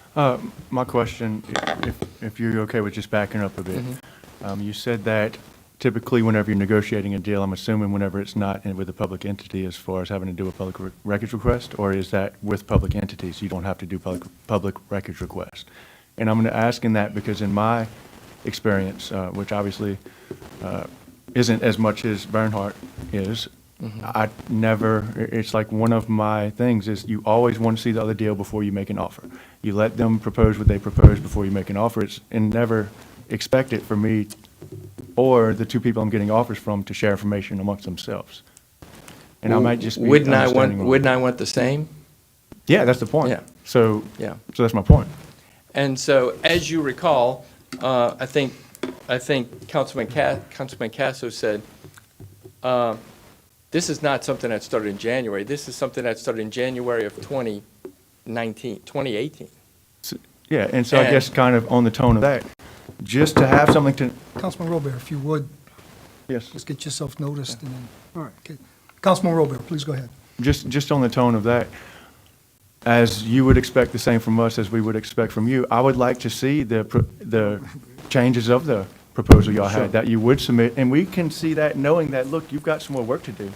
My question, if you're okay with just backing up a bit, you said that typically whenever you're negotiating a deal, I'm assuming whenever it's not with a public entity as far as having to do a public records request, or is that with public entities, you don't have to do public records request? And I'm asking that because in my experience, which obviously isn't as much as Bernhardt is, it's like one of my things is you always want to see the other deal before you make an offer. You let them propose what they propose before you make an offer. And never expect it for me or the two people I'm getting offers from to share information amongst themselves. And I might just be Wouldn't I understanding want the same? Yeah, that's the point. Yeah. So Yeah. that's my point. And so, as you recall, I think Councilman Casso said, this is not something that started in January. This is something that started in January of 2018. Yeah, and so I guess kind of on the tone of that, just to have something to, Councilman Robert, if you would, yes, just get yourself noticed and then, all right. Okay. Councilman Robert, please go ahead. just on the tone of that, as you would expect the same from us as we would expect from you, I would like to see the changes of the proposal y'all had that you would submit, and we can see that knowing that, look, you've got some more work to do.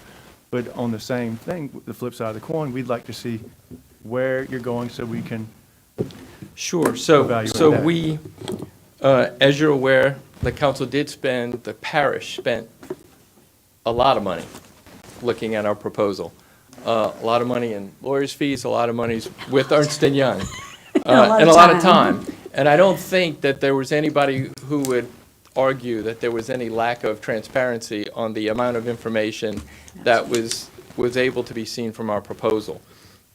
But on the same thing, the flip side of the coin, we'd like to see where you're going so we can Sure. So evaluate that. we, as you're aware, the council did spend, the parish spent a lot of money looking at our proposal. A lot of money in lawyers' fees, a lot of money with Ernst & Young, and a lot of time. And I don't think that there was anybody who would argue that there was any lack of transparency on the amount of information that was able to be seen from our proposal.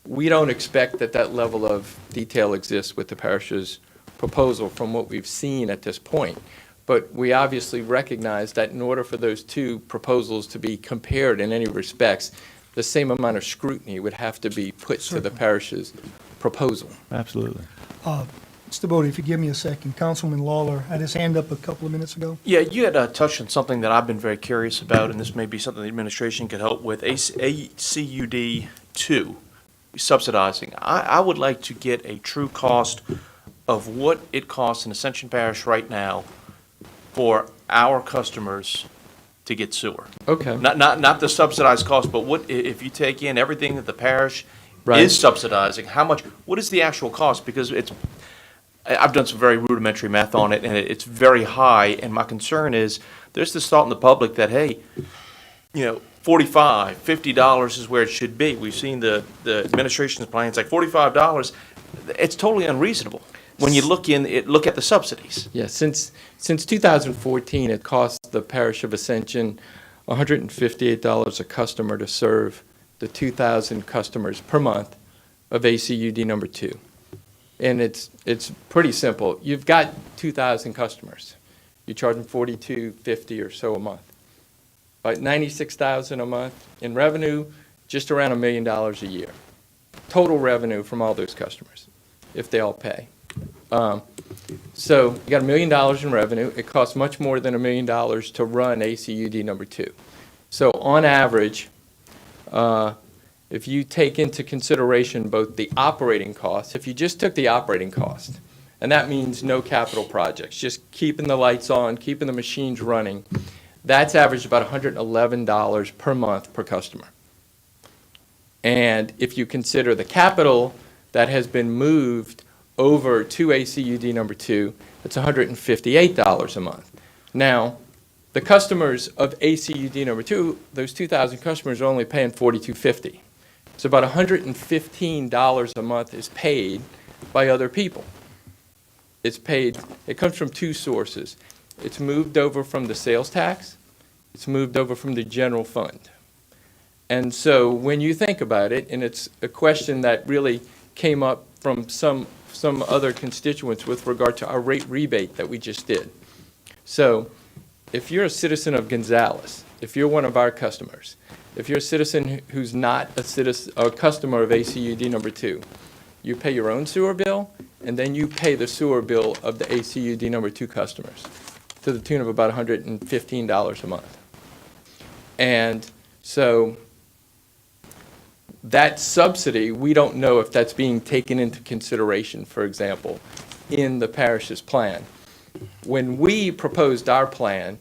We don't expect that that level of detail exists with the parish's proposal from what we've seen at this point. But we obviously recognize that in order for those two proposals to be compared in any respects, the same amount of scrutiny would have to be put to the parish's proposal. Absolutely. Mr. Bodie, if you give me a second, Councilman Lawler had his hand up a couple of minutes ago. Yeah, you had touched on something that I've been very curious about, and this may be something the administration could help with, ACUD 2 subsidizing. I would like to get a true cost of what it costs in Ascension Parish right now for our customers to get sewer. Okay. Not the subsidized cost, but what, if you take in everything that the parish Right. is subsidizing, what is the actual cost? Because I've done some very rudimentary math on it, and it's very high, and my concern is, there's this thought in the public that, hey, $45, $50 is where it should be. We've seen the administration's plans, like $45, it's totally unreasonable when you look at the subsidies. Yeah, since 2014, it cost the parish of Ascension $158 a customer to serve the 2,000 customers per month of ACUD number 2. And it's pretty simple. You've got 2,000 customers. You charge them $42.50 or so a month. About $96,000 a month in revenue, just around $1 million a year. Total revenue from all those customers, if they all pay. So you got $1 million in revenue. It costs much more than $1 million to run ACUD number 2. So on average, if you take into consideration both the operating costs, if you just took the operating cost, and that means no capital projects, just keeping the lights on, keeping the machines running, that's averaged about $111 per month per customer. And if you consider the capital that has been moved over to ACUD number 2, it's $158 a month. Now, the customers of ACUD number 2, those 2,000 customers are only paying $42.50. So about $115 a month is paid by other people. It comes from two sources. It's moved over from the sales tax, it's moved over from the general fund. And so when you think about it, and it's a question that really came up from some other constituents with regard to our rate rebate that we just did. So if you're a citizen of Gonzales, if you're one of our customers, if you're a citizen who's not a customer of ACUD number 2, you pay your own sewer bill, and then you pay the sewer bill of the ACUD number 2 customers to the tune of about $115 a month. And so that subsidy, we don't know if that's being taken into consideration, for example, in the parish's plan. When we proposed our plan,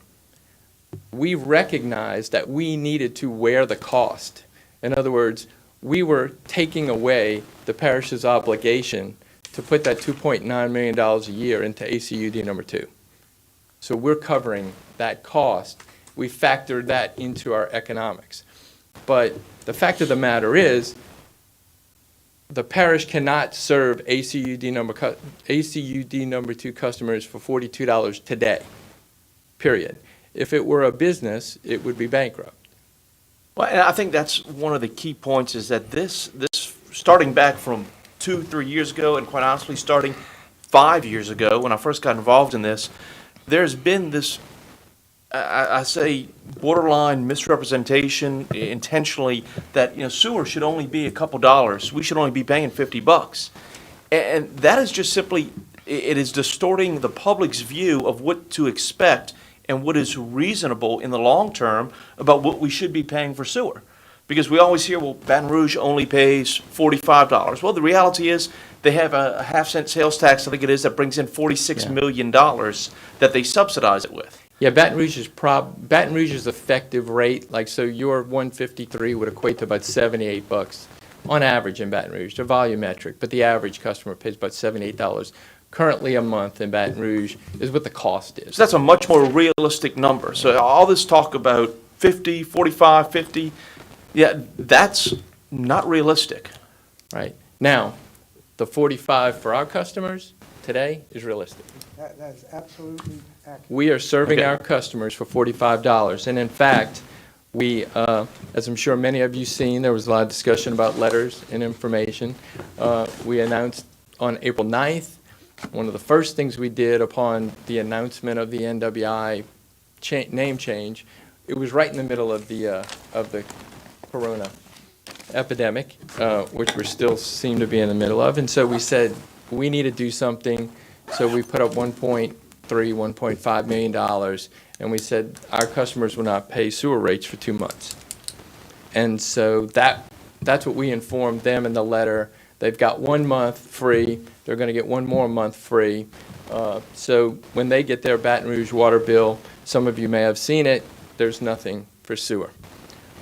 we recognized that we needed to wear the cost. In other words, we were taking away the parish's obligation to put that $2.9 million a year into ACUD number 2. So we're covering that cost. We factored that into our economics. But the fact of the matter is, the parish cannot serve ACUD number 2 customers for $42 today, period. If it were a business, it would be bankrupt. Well, and I think that's one of the key points is that this starting back from 2-3 years ago, and quite honestly, starting 5 years ago when I first got involved in this, there's been this, I say, borderline misrepresentation intentionally that, sewer should only be a couple dollars. We should only be paying $50. And that is just simply, it is distorting the public's view of what to expect and what is reasonable in the long term about what we should be paying for sewer. Because we always hear, well, Baton Rouge only pays $45. Well, the reality is they have a half-cent sales tax, I think it is, that brings in $46 million that they subsidize it with. Yeah, Baton Rouge's effective rate, so your 153 would equate to about $78 on average in Baton Rouge. They're volumetric, but the average customer pays about $78. currently a month in Baton Rouge is what the cost is. So that's a much more realistic number. So all this talk about 50, 45, 50, yeah, that's not realistic. Right. Now, the 45 for our customers today is realistic. That's absolutely accurate. We are serving Okay. our customers for $45. And in fact, we, as I'm sure many of you seen, there was a lot of discussion about letters and information. We announced on April 9th, one of the first things we did upon the announcement of the NWI name change, it was right in the middle of the corona epidemic, which we still seem to be in the middle of. And so we said, we need to do something. So we put up $1.5 million, and we said our customers will not pay sewer rates for 2 months. And so that's what we informed them in the letter. They've got 1 month free. They're going to get 1 more month free. So when they get their Baton Rouge water bill, some of you may have seen it, there's nothing for sewer.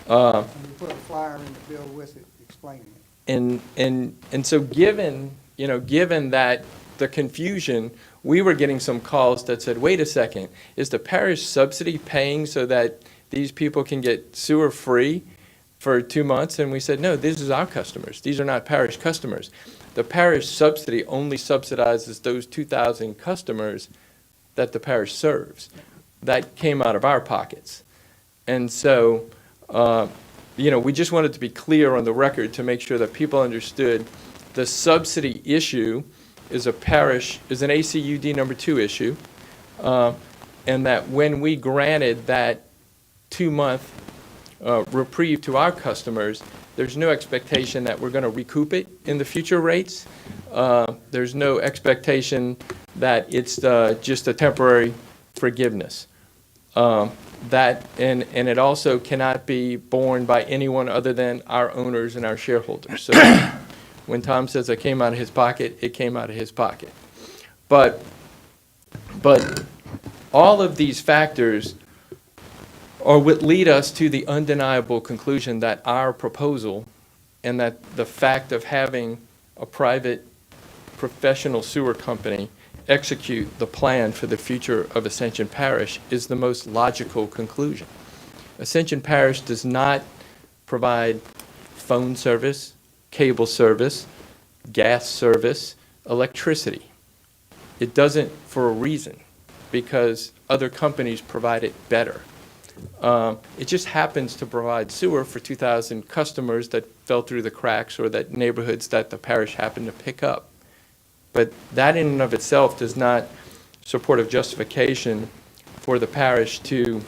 And you put a flyer in the bill with it explaining it. And so given that the confusion, we were getting some calls that said, wait a second, is the parish subsidy paying so that these people can get sewer free for 2 months? And we said, no, this is our customers. These are not parish customers. The parish subsidy only subsidizes those 2,000 customers that the parish serves. That came out of our pockets. And so, we just wanted to be clear on the record to make sure that people understood the subsidy issue is an ACUD number 2 issue, and that when we granted that 2-month reprieve to our customers, there's no expectation that we're going to recoup it in the future rates. There's no expectation that it's just a temporary forgiveness. And it also cannot be borne by anyone other than our owners and our shareholders. So when Tom says it came out of his pocket, it came out of his pocket. But all of these factors are what lead us to the undeniable conclusion that our proposal and that the fact of having a private professional sewer company execute the plan for the future of Ascension Parish is the most logical conclusion. Ascension Parish does not provide phone service, cable service, gas service, electricity. It doesn't for a reason, because other companies provide it better. It just happens to provide sewer for 2,000 customers that fell through the cracks or that neighborhoods that the parish happened to pick up. But that in and of itself does not support a justification for the parish to,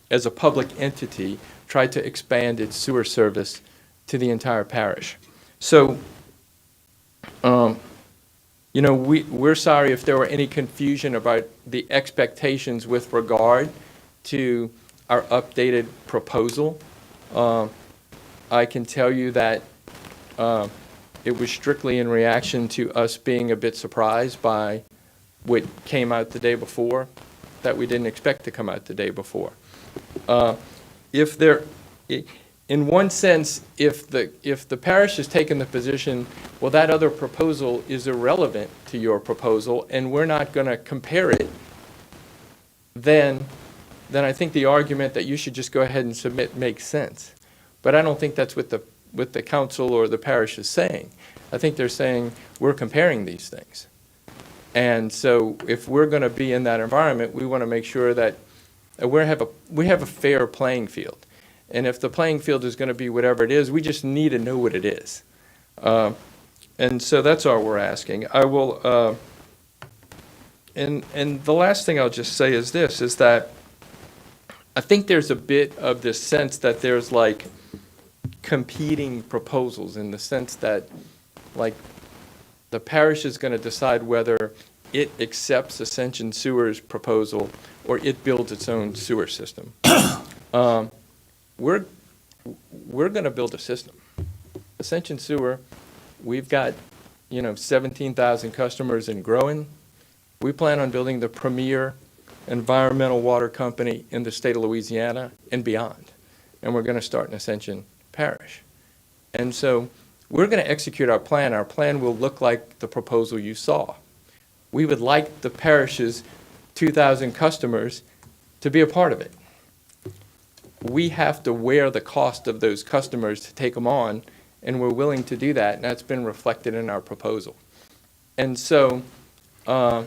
as a public entity, try to expand its sewer service to the entire parish. So, we're sorry if there were any confusion about the expectations with regard to our updated proposal. I can tell you that it was strictly in reaction to us being a bit surprised by what came out the day before, that we didn't expect to come out the day before. In one sense, if the parish has taken the position, well, that other proposal is irrelevant to your proposal, and we're not going to compare it, then I think the argument that you should just go ahead and submit makes sense. But I don't think that's what the council or the parish is saying. I think they're saying we're comparing these things. And so if we're going to be in that environment, we want to make sure that we have a fair playing field. And if the playing field is going to be whatever it is, we just need to know what it is. And so that's all we're asking. I will, and the last thing I'll just say is this, is that I think there's a bit of this sense that there's like competing proposals, in the sense that like the parish is going to decide whether it accepts Ascension Sewer's proposal or it builds its own sewer system. We're going to build a system. Ascension Sewer, we've got 17,000 customers and growing. We plan on building the premier environmental water company in the state of Louisiana and beyond. And we're going to start in Ascension Parish. And so we're going to execute our plan. Our plan will look like the proposal you saw. we would like the parish's 2,000 customers to be a part of it. We have to wear the cost of those customers to take them on, and we're willing to do that, and that's been reflected in our proposal. And so, I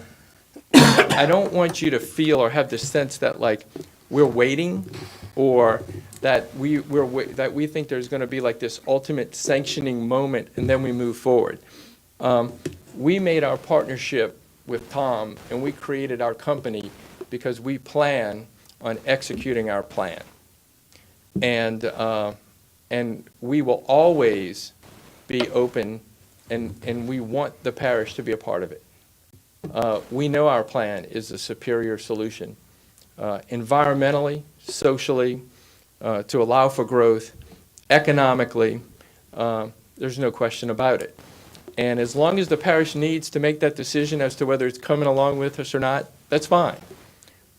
don't want you to feel or have the sense that like we're waiting, or that we think there's going to be like this ultimate sanctioning moment and then we move forward. We made our partnership with Tom and we created our company because we plan on executing our plan. And we will always be open, and we want the parish to be a part of it. We know our plan is a superior solution, environmentally, socially, to allow for growth, economically. There's no question about it. And as long as the parish needs to make that decision as to whether it's coming along with us or not, that's fine.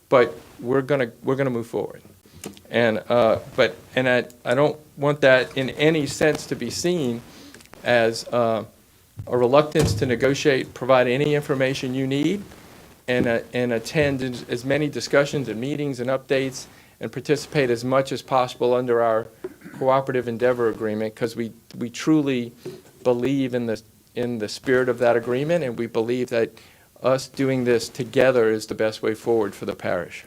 But we're gonna move forward. And I don't want that in any sense to be seen as a reluctance to negotiate, provide any information you need, and attend as many discussions and meetings and updates and participate as much as possible under our cooperative endeavor agreement, because we truly believe in the spirit of that agreement, and we believe that us doing this together is the best way forward for the parish.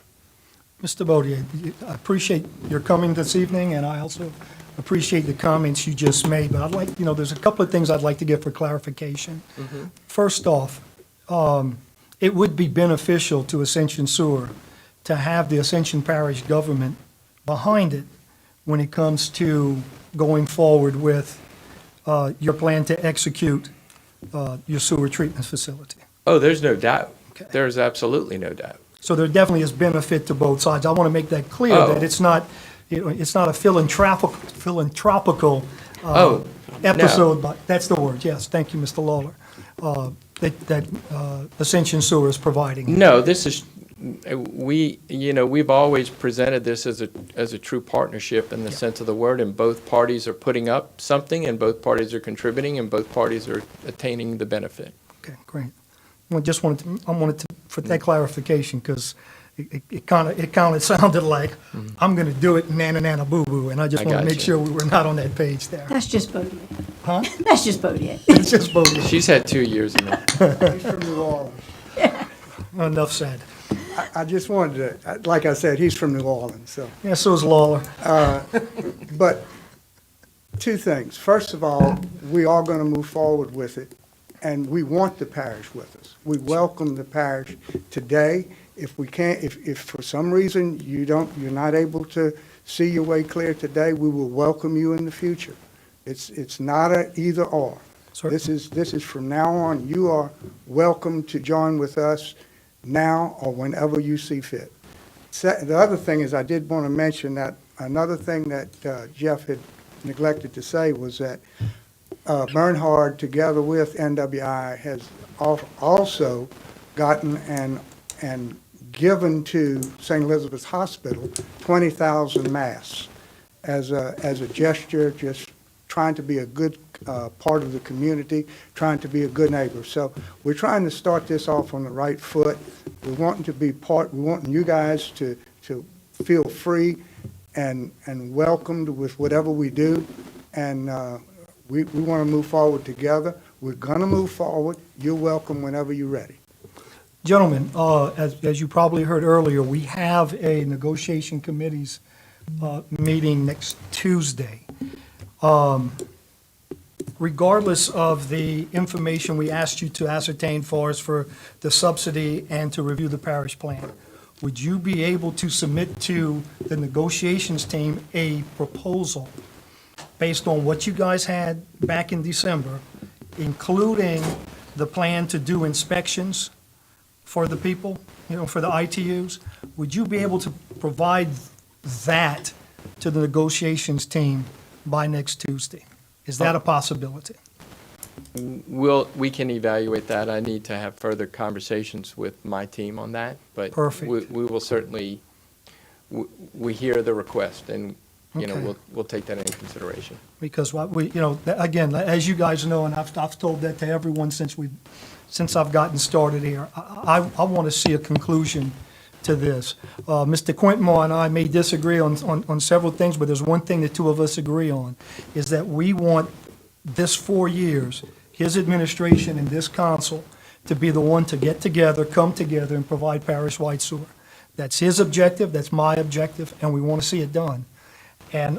Mr. Bodier, I appreciate your coming this evening, and I also appreciate the comments you just made, but I'd like, there's a couple of things I'd like to get for clarification. First off, it would be beneficial to Ascension Sewer to have the Ascension Parish government behind it when it comes to going forward with your plan to execute your sewer treatment facility. Oh, there's no doubt. Okay. There's absolutely no doubt. So there definitely is benefit to both sides. I want to make that clear, Oh. that it's not a philanthropical No. episode, but that's the word, yes. Thank you, Mr. Lawler. That Ascension Sewer is providing. No, this is, we've always presented this as a true partnership in the sense of the word, and both parties are putting up something, and both parties are contributing, and both parties are attaining the benefit. Okay, great. I wanted to, for that clarification, because it kind of sounded like I'm going to do it, nana boo-boo, and I just I want to got make you. sure we were not on that page there. That's just Bodier. Huh? That's just Bodier. It's just Bodier. She's had 2 years in it. He's from New Orleans. Enough said. I just wanted to, like I said, he's from New Orleans, so. Yeah, so is Lawler. But two things. First of all, we are going to move forward with it, and we want the parish with us. We welcome the parish today. If we can't, if for some reason you're not able to see your way clear today, we will welcome you in the future. It's not a either or. Certainly. This is from now on. You are welcome to join with us now or whenever you see fit. The other thing is, I did want to mention that another thing that Jeff had neglected to say was that Bernhard, together with NWI, has also gotten and given to St. Elizabeth's Hospital 20,000 masks as a gesture, just trying to be a good part of the community, trying to be a good neighbor. So we're trying to start this off on the right foot. We want to be part. We want you guys to feel free and welcomed with whatever we do, and we want to move forward together. We're going to move forward. You're welcome whenever you're ready. Gentlemen, as you probably heard earlier, we have a negotiation committee's meeting next Tuesday. Regardless of the information we asked you to ascertain for us for the subsidy and to review the parish plan, would you be able to submit to the negotiations team a proposal based on what you guys had back in December, including the plan to do inspections for the people, for the ITUs? Would you be able to provide that to the negotiations team by next Tuesday? Is that a possibility? We can evaluate that. I need to have further conversations with my team on that, but Perfect. we will certainly, we hear the request, and, Okay. we'll take that into consideration. Because again, as you guys know, and I've told that to everyone since we've since I've gotten started here. I want to see a conclusion to this. Mr. Quintemore and I may disagree on several things, but there's one thing the two of us agree on, is that we want this 4 years, his administration and this council, to be the one to get together, come together, and provide parish-wide sewer. That's his objective, that's my objective, and we want to see it done. And,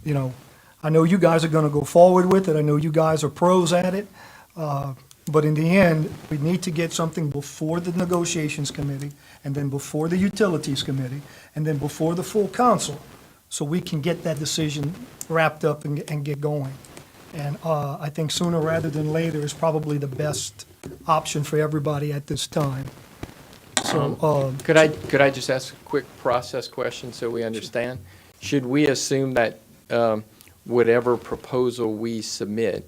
you know, I know you guys are going to go forward with it, I know you guys are pros at it, but in the end, we need to get something before the negotiations committee, and then before the utilities committee, and then before the full council, so we can get that decision wrapped up and get going. And I think sooner rather than later is probably the best option for everybody at this time. So, Could I just ask a quick process question so we understand? Should we assume that whatever proposal we submit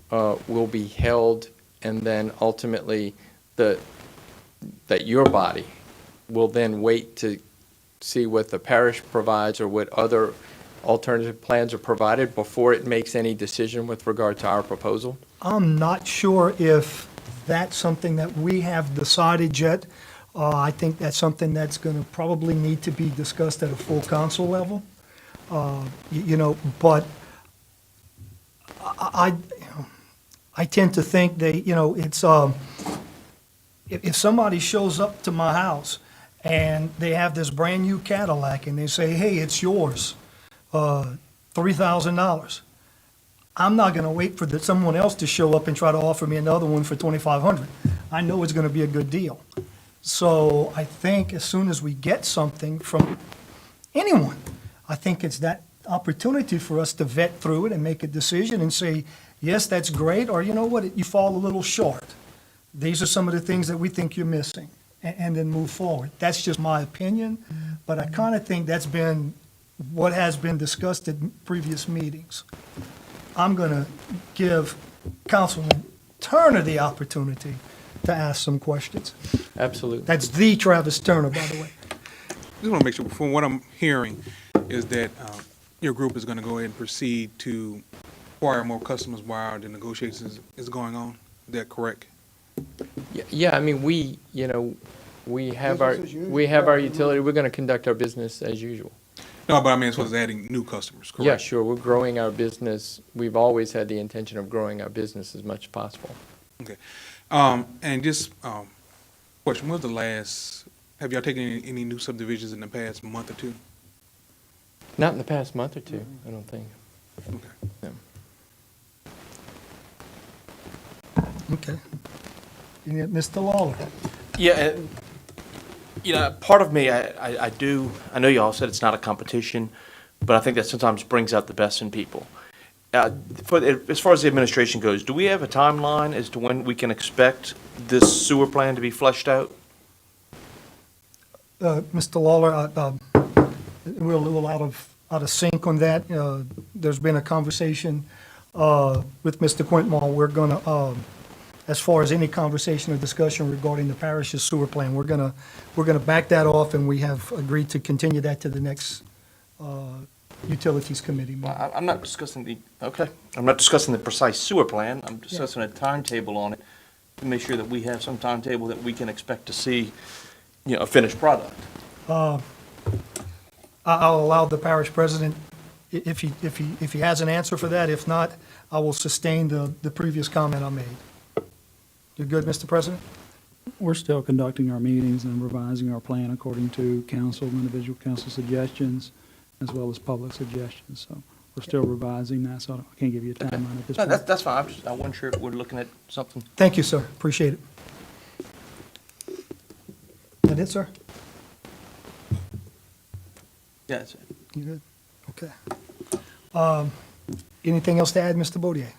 will be held, and then ultimately that your body will then wait to see what the parish provides or what other alternative plans are provided before it makes any decision with regard to our proposal? I'm not sure if that's something that we have decided yet. I think that's something that's going to probably need to be discussed at a full council level. You know, but I tend to think it's, if somebody shows up to my house and they have this brand-new Cadillac and they say, hey, it's yours, $3,000. I'm not going to wait for someone else to show up and try to offer me another one for $2,500. I know it's going to be a good deal. So I think as soon as we get something from anyone, I think it's that opportunity for us to vet through it and make a decision and say, yes, that's great, or you know what, you fall a little short. These are some of the things that we think you're missing, and then move forward. That's just my opinion, but I kind of think that's been what has been discussed at previous meetings. I'm going to give Councilman Turner the opportunity to ask some questions. Absolutely. That's the Travis Turner, by the way. Just want to make sure, from what I'm hearing, is that your group is going to go ahead and proceed to acquire more customers while the negotiations is going on. Is that correct? Yeah, I mean, we have our, Business as usual. we have our utility, we're going to conduct our business as usual. No, but I mean, as far as adding new customers, correct? Yeah, sure, we're growing our business. We've always had the intention of growing our business as much as possible. Okay. And just, question, when was the last, have y'all taken any new subdivisions in the past month or two? Not in the past month or two, I don't think. Okay. No. Okay. Mr. Lawler? Yeah, part of me, I know you all said it's not a competition, but I think that sometimes brings out the best in people. As far as the administration goes, do we have a timeline as to when we can expect this sewer plan to be fleshed out? Mr. Lawler, we're a little out of sync on that. There's been a conversation with Mr. Quintemore. We're going to, as far as any conversation or discussion regarding the parish's sewer plan, we're going to back that off, and we have agreed to continue that to the next Utilities Committee meeting. I'm not discussing the precise sewer plan. I'm discussing a timetable on it to make sure that we have some timetable that we can expect to see, a finished product. I'll allow the parish president, if he has an answer for that. If not, I will sustain the previous comment I made. You good, Mr. President? We're still conducting our meetings and revising our plan according to council, individual council suggestions, as well as public suggestions. So we're still revising that, so I can't give you a timeline at this No, point. that's fine. I wasn't sure if we're looking at something. Thank you, sir. Appreciate it. That it, sir? Yeah, that's it. You good? Okay. Anything else to add, Mr. Boudier?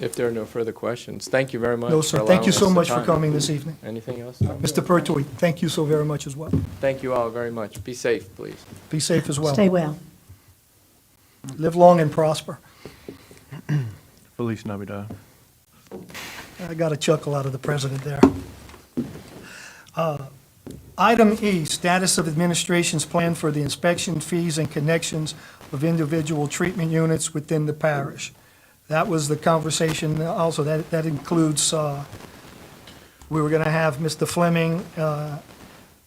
If there are no further questions, thank you very much. No, for sir. Thank allowing you us so the much for time. coming this evening. Anything else? Mr. Pertwee, thank you so very much as well. Thank you all very much. Be safe, please. Be safe as well. Stay well. Live long and prosper. Feliz Navidad. I got a chuckle out of the president there. Item E, status of administration's plan for the inspection fees and connections of individual treatment units within the parish. That was the conversation. Also, that includes, we were going to have Mr. Fleming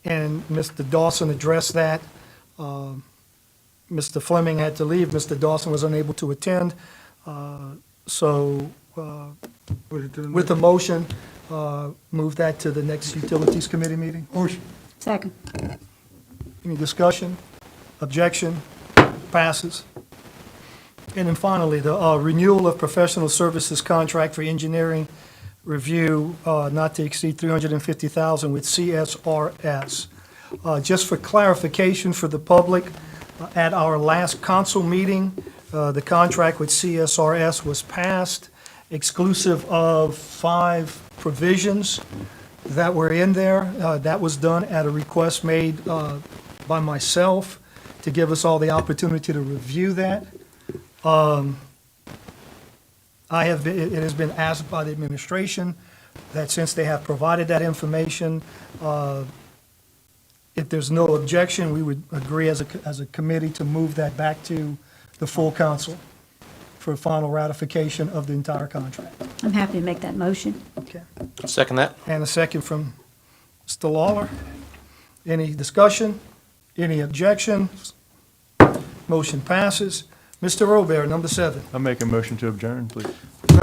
and Mr. Dawson address that. Mr. Fleming had to leave. Mr. Dawson was unable to attend. So with the motion, move that to the next Utilities Committee meeting. Motion. Second. Any discussion? Objection? Passes. And then finally, the renewal of professional services contract for engineering review not to exceed $350,000 with CSRS. Just for clarification for the public, at our last council meeting, the contract with CSRS was passed exclusive of 5 provisions that were in there. That was done at a request made by myself to give us all the opportunity to review that. It has been asked by the administration that since they have provided that information, if there's no objection, we would agree as a committee to move that back to the full council for final ratification of the entire contract. I'm happy to make that motion. Okay. Second that? And a second from Mr. Lawler. Any discussion? Any objections? Motion passes. Mr. Robert, number 7. I'll make a motion to adjourn, please.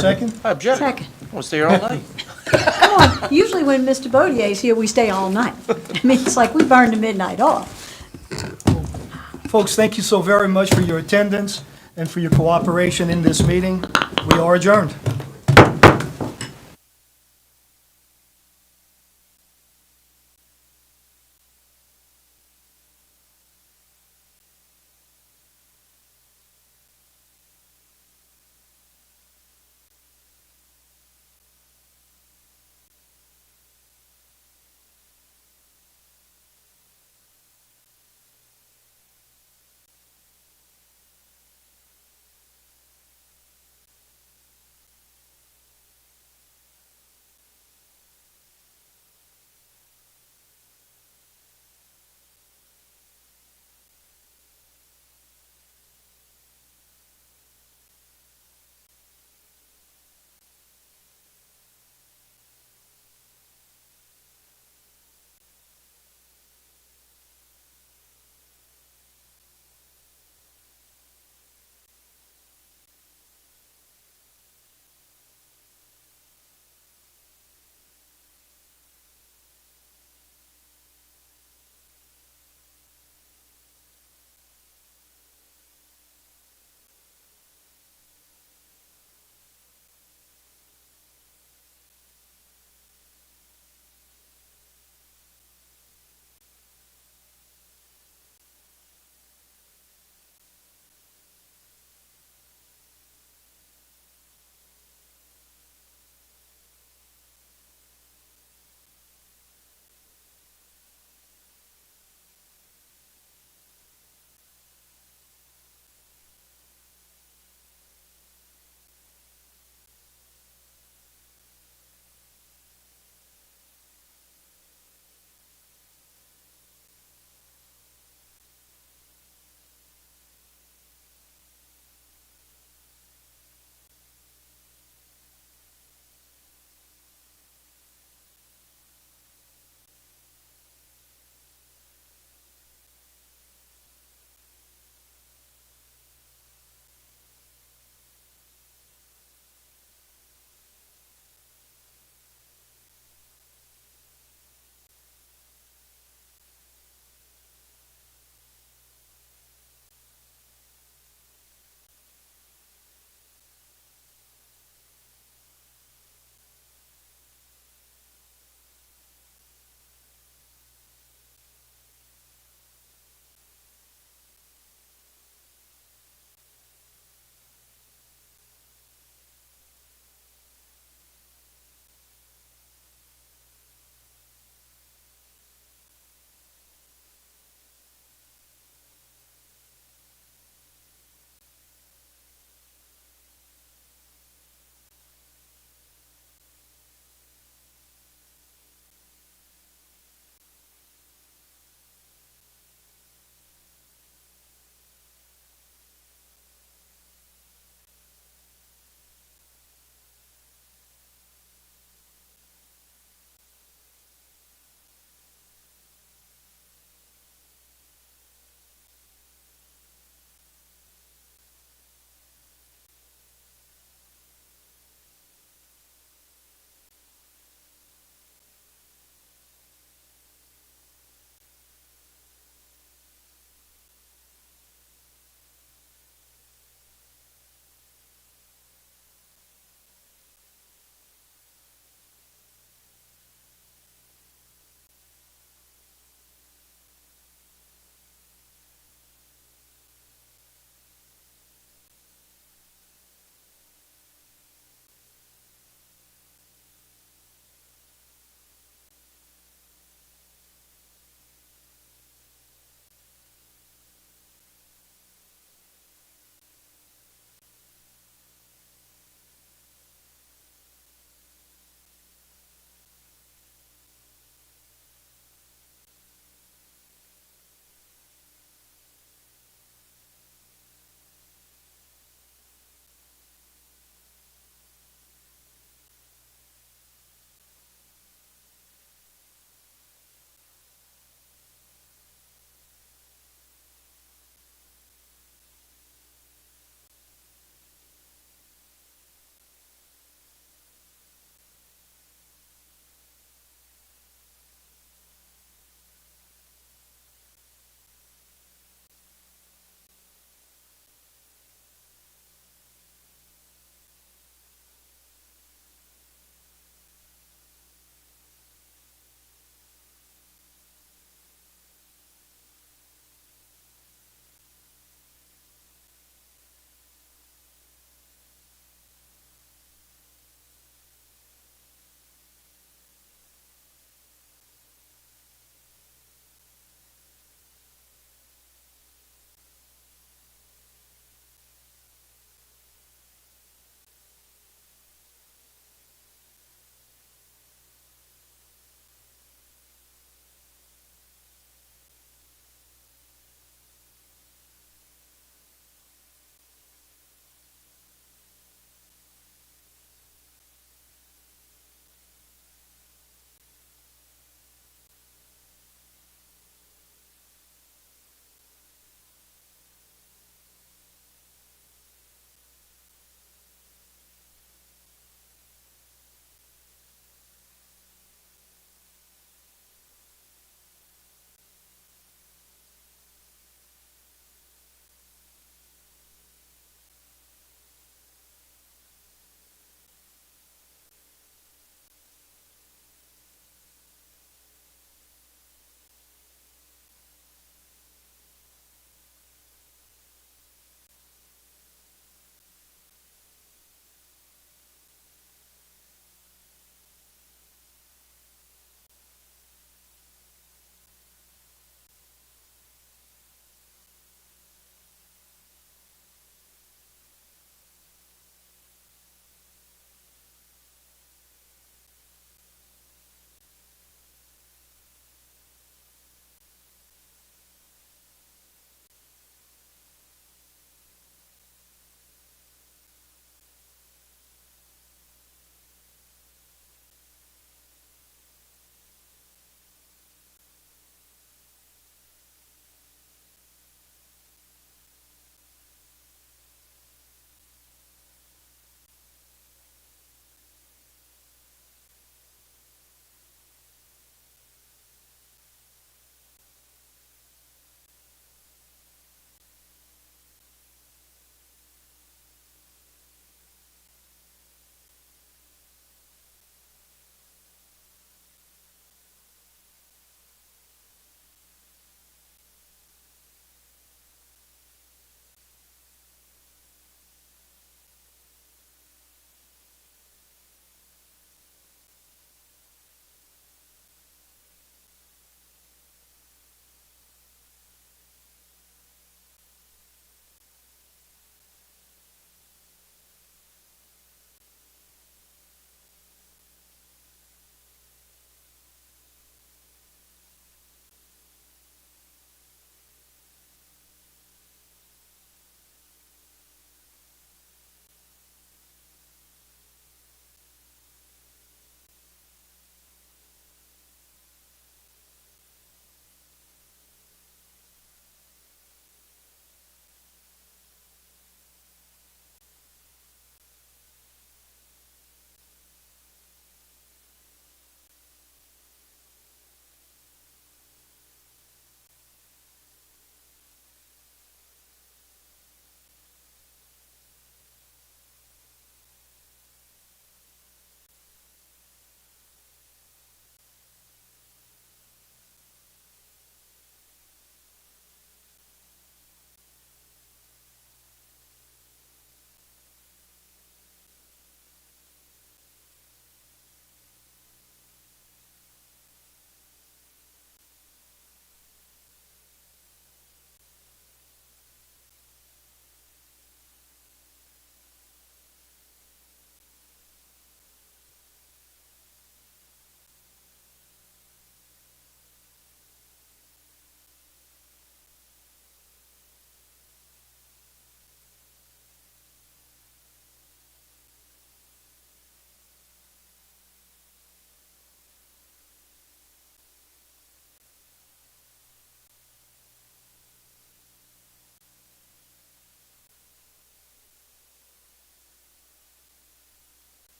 Second? I object. Second. I want to stay here all night. Come on, usually when Mr. Bodier is here, we stay all night. I mean, it's like we burned the midnight off. Folks, thank you so very much for your attendance and for your cooperation in this meeting. We are adjourned.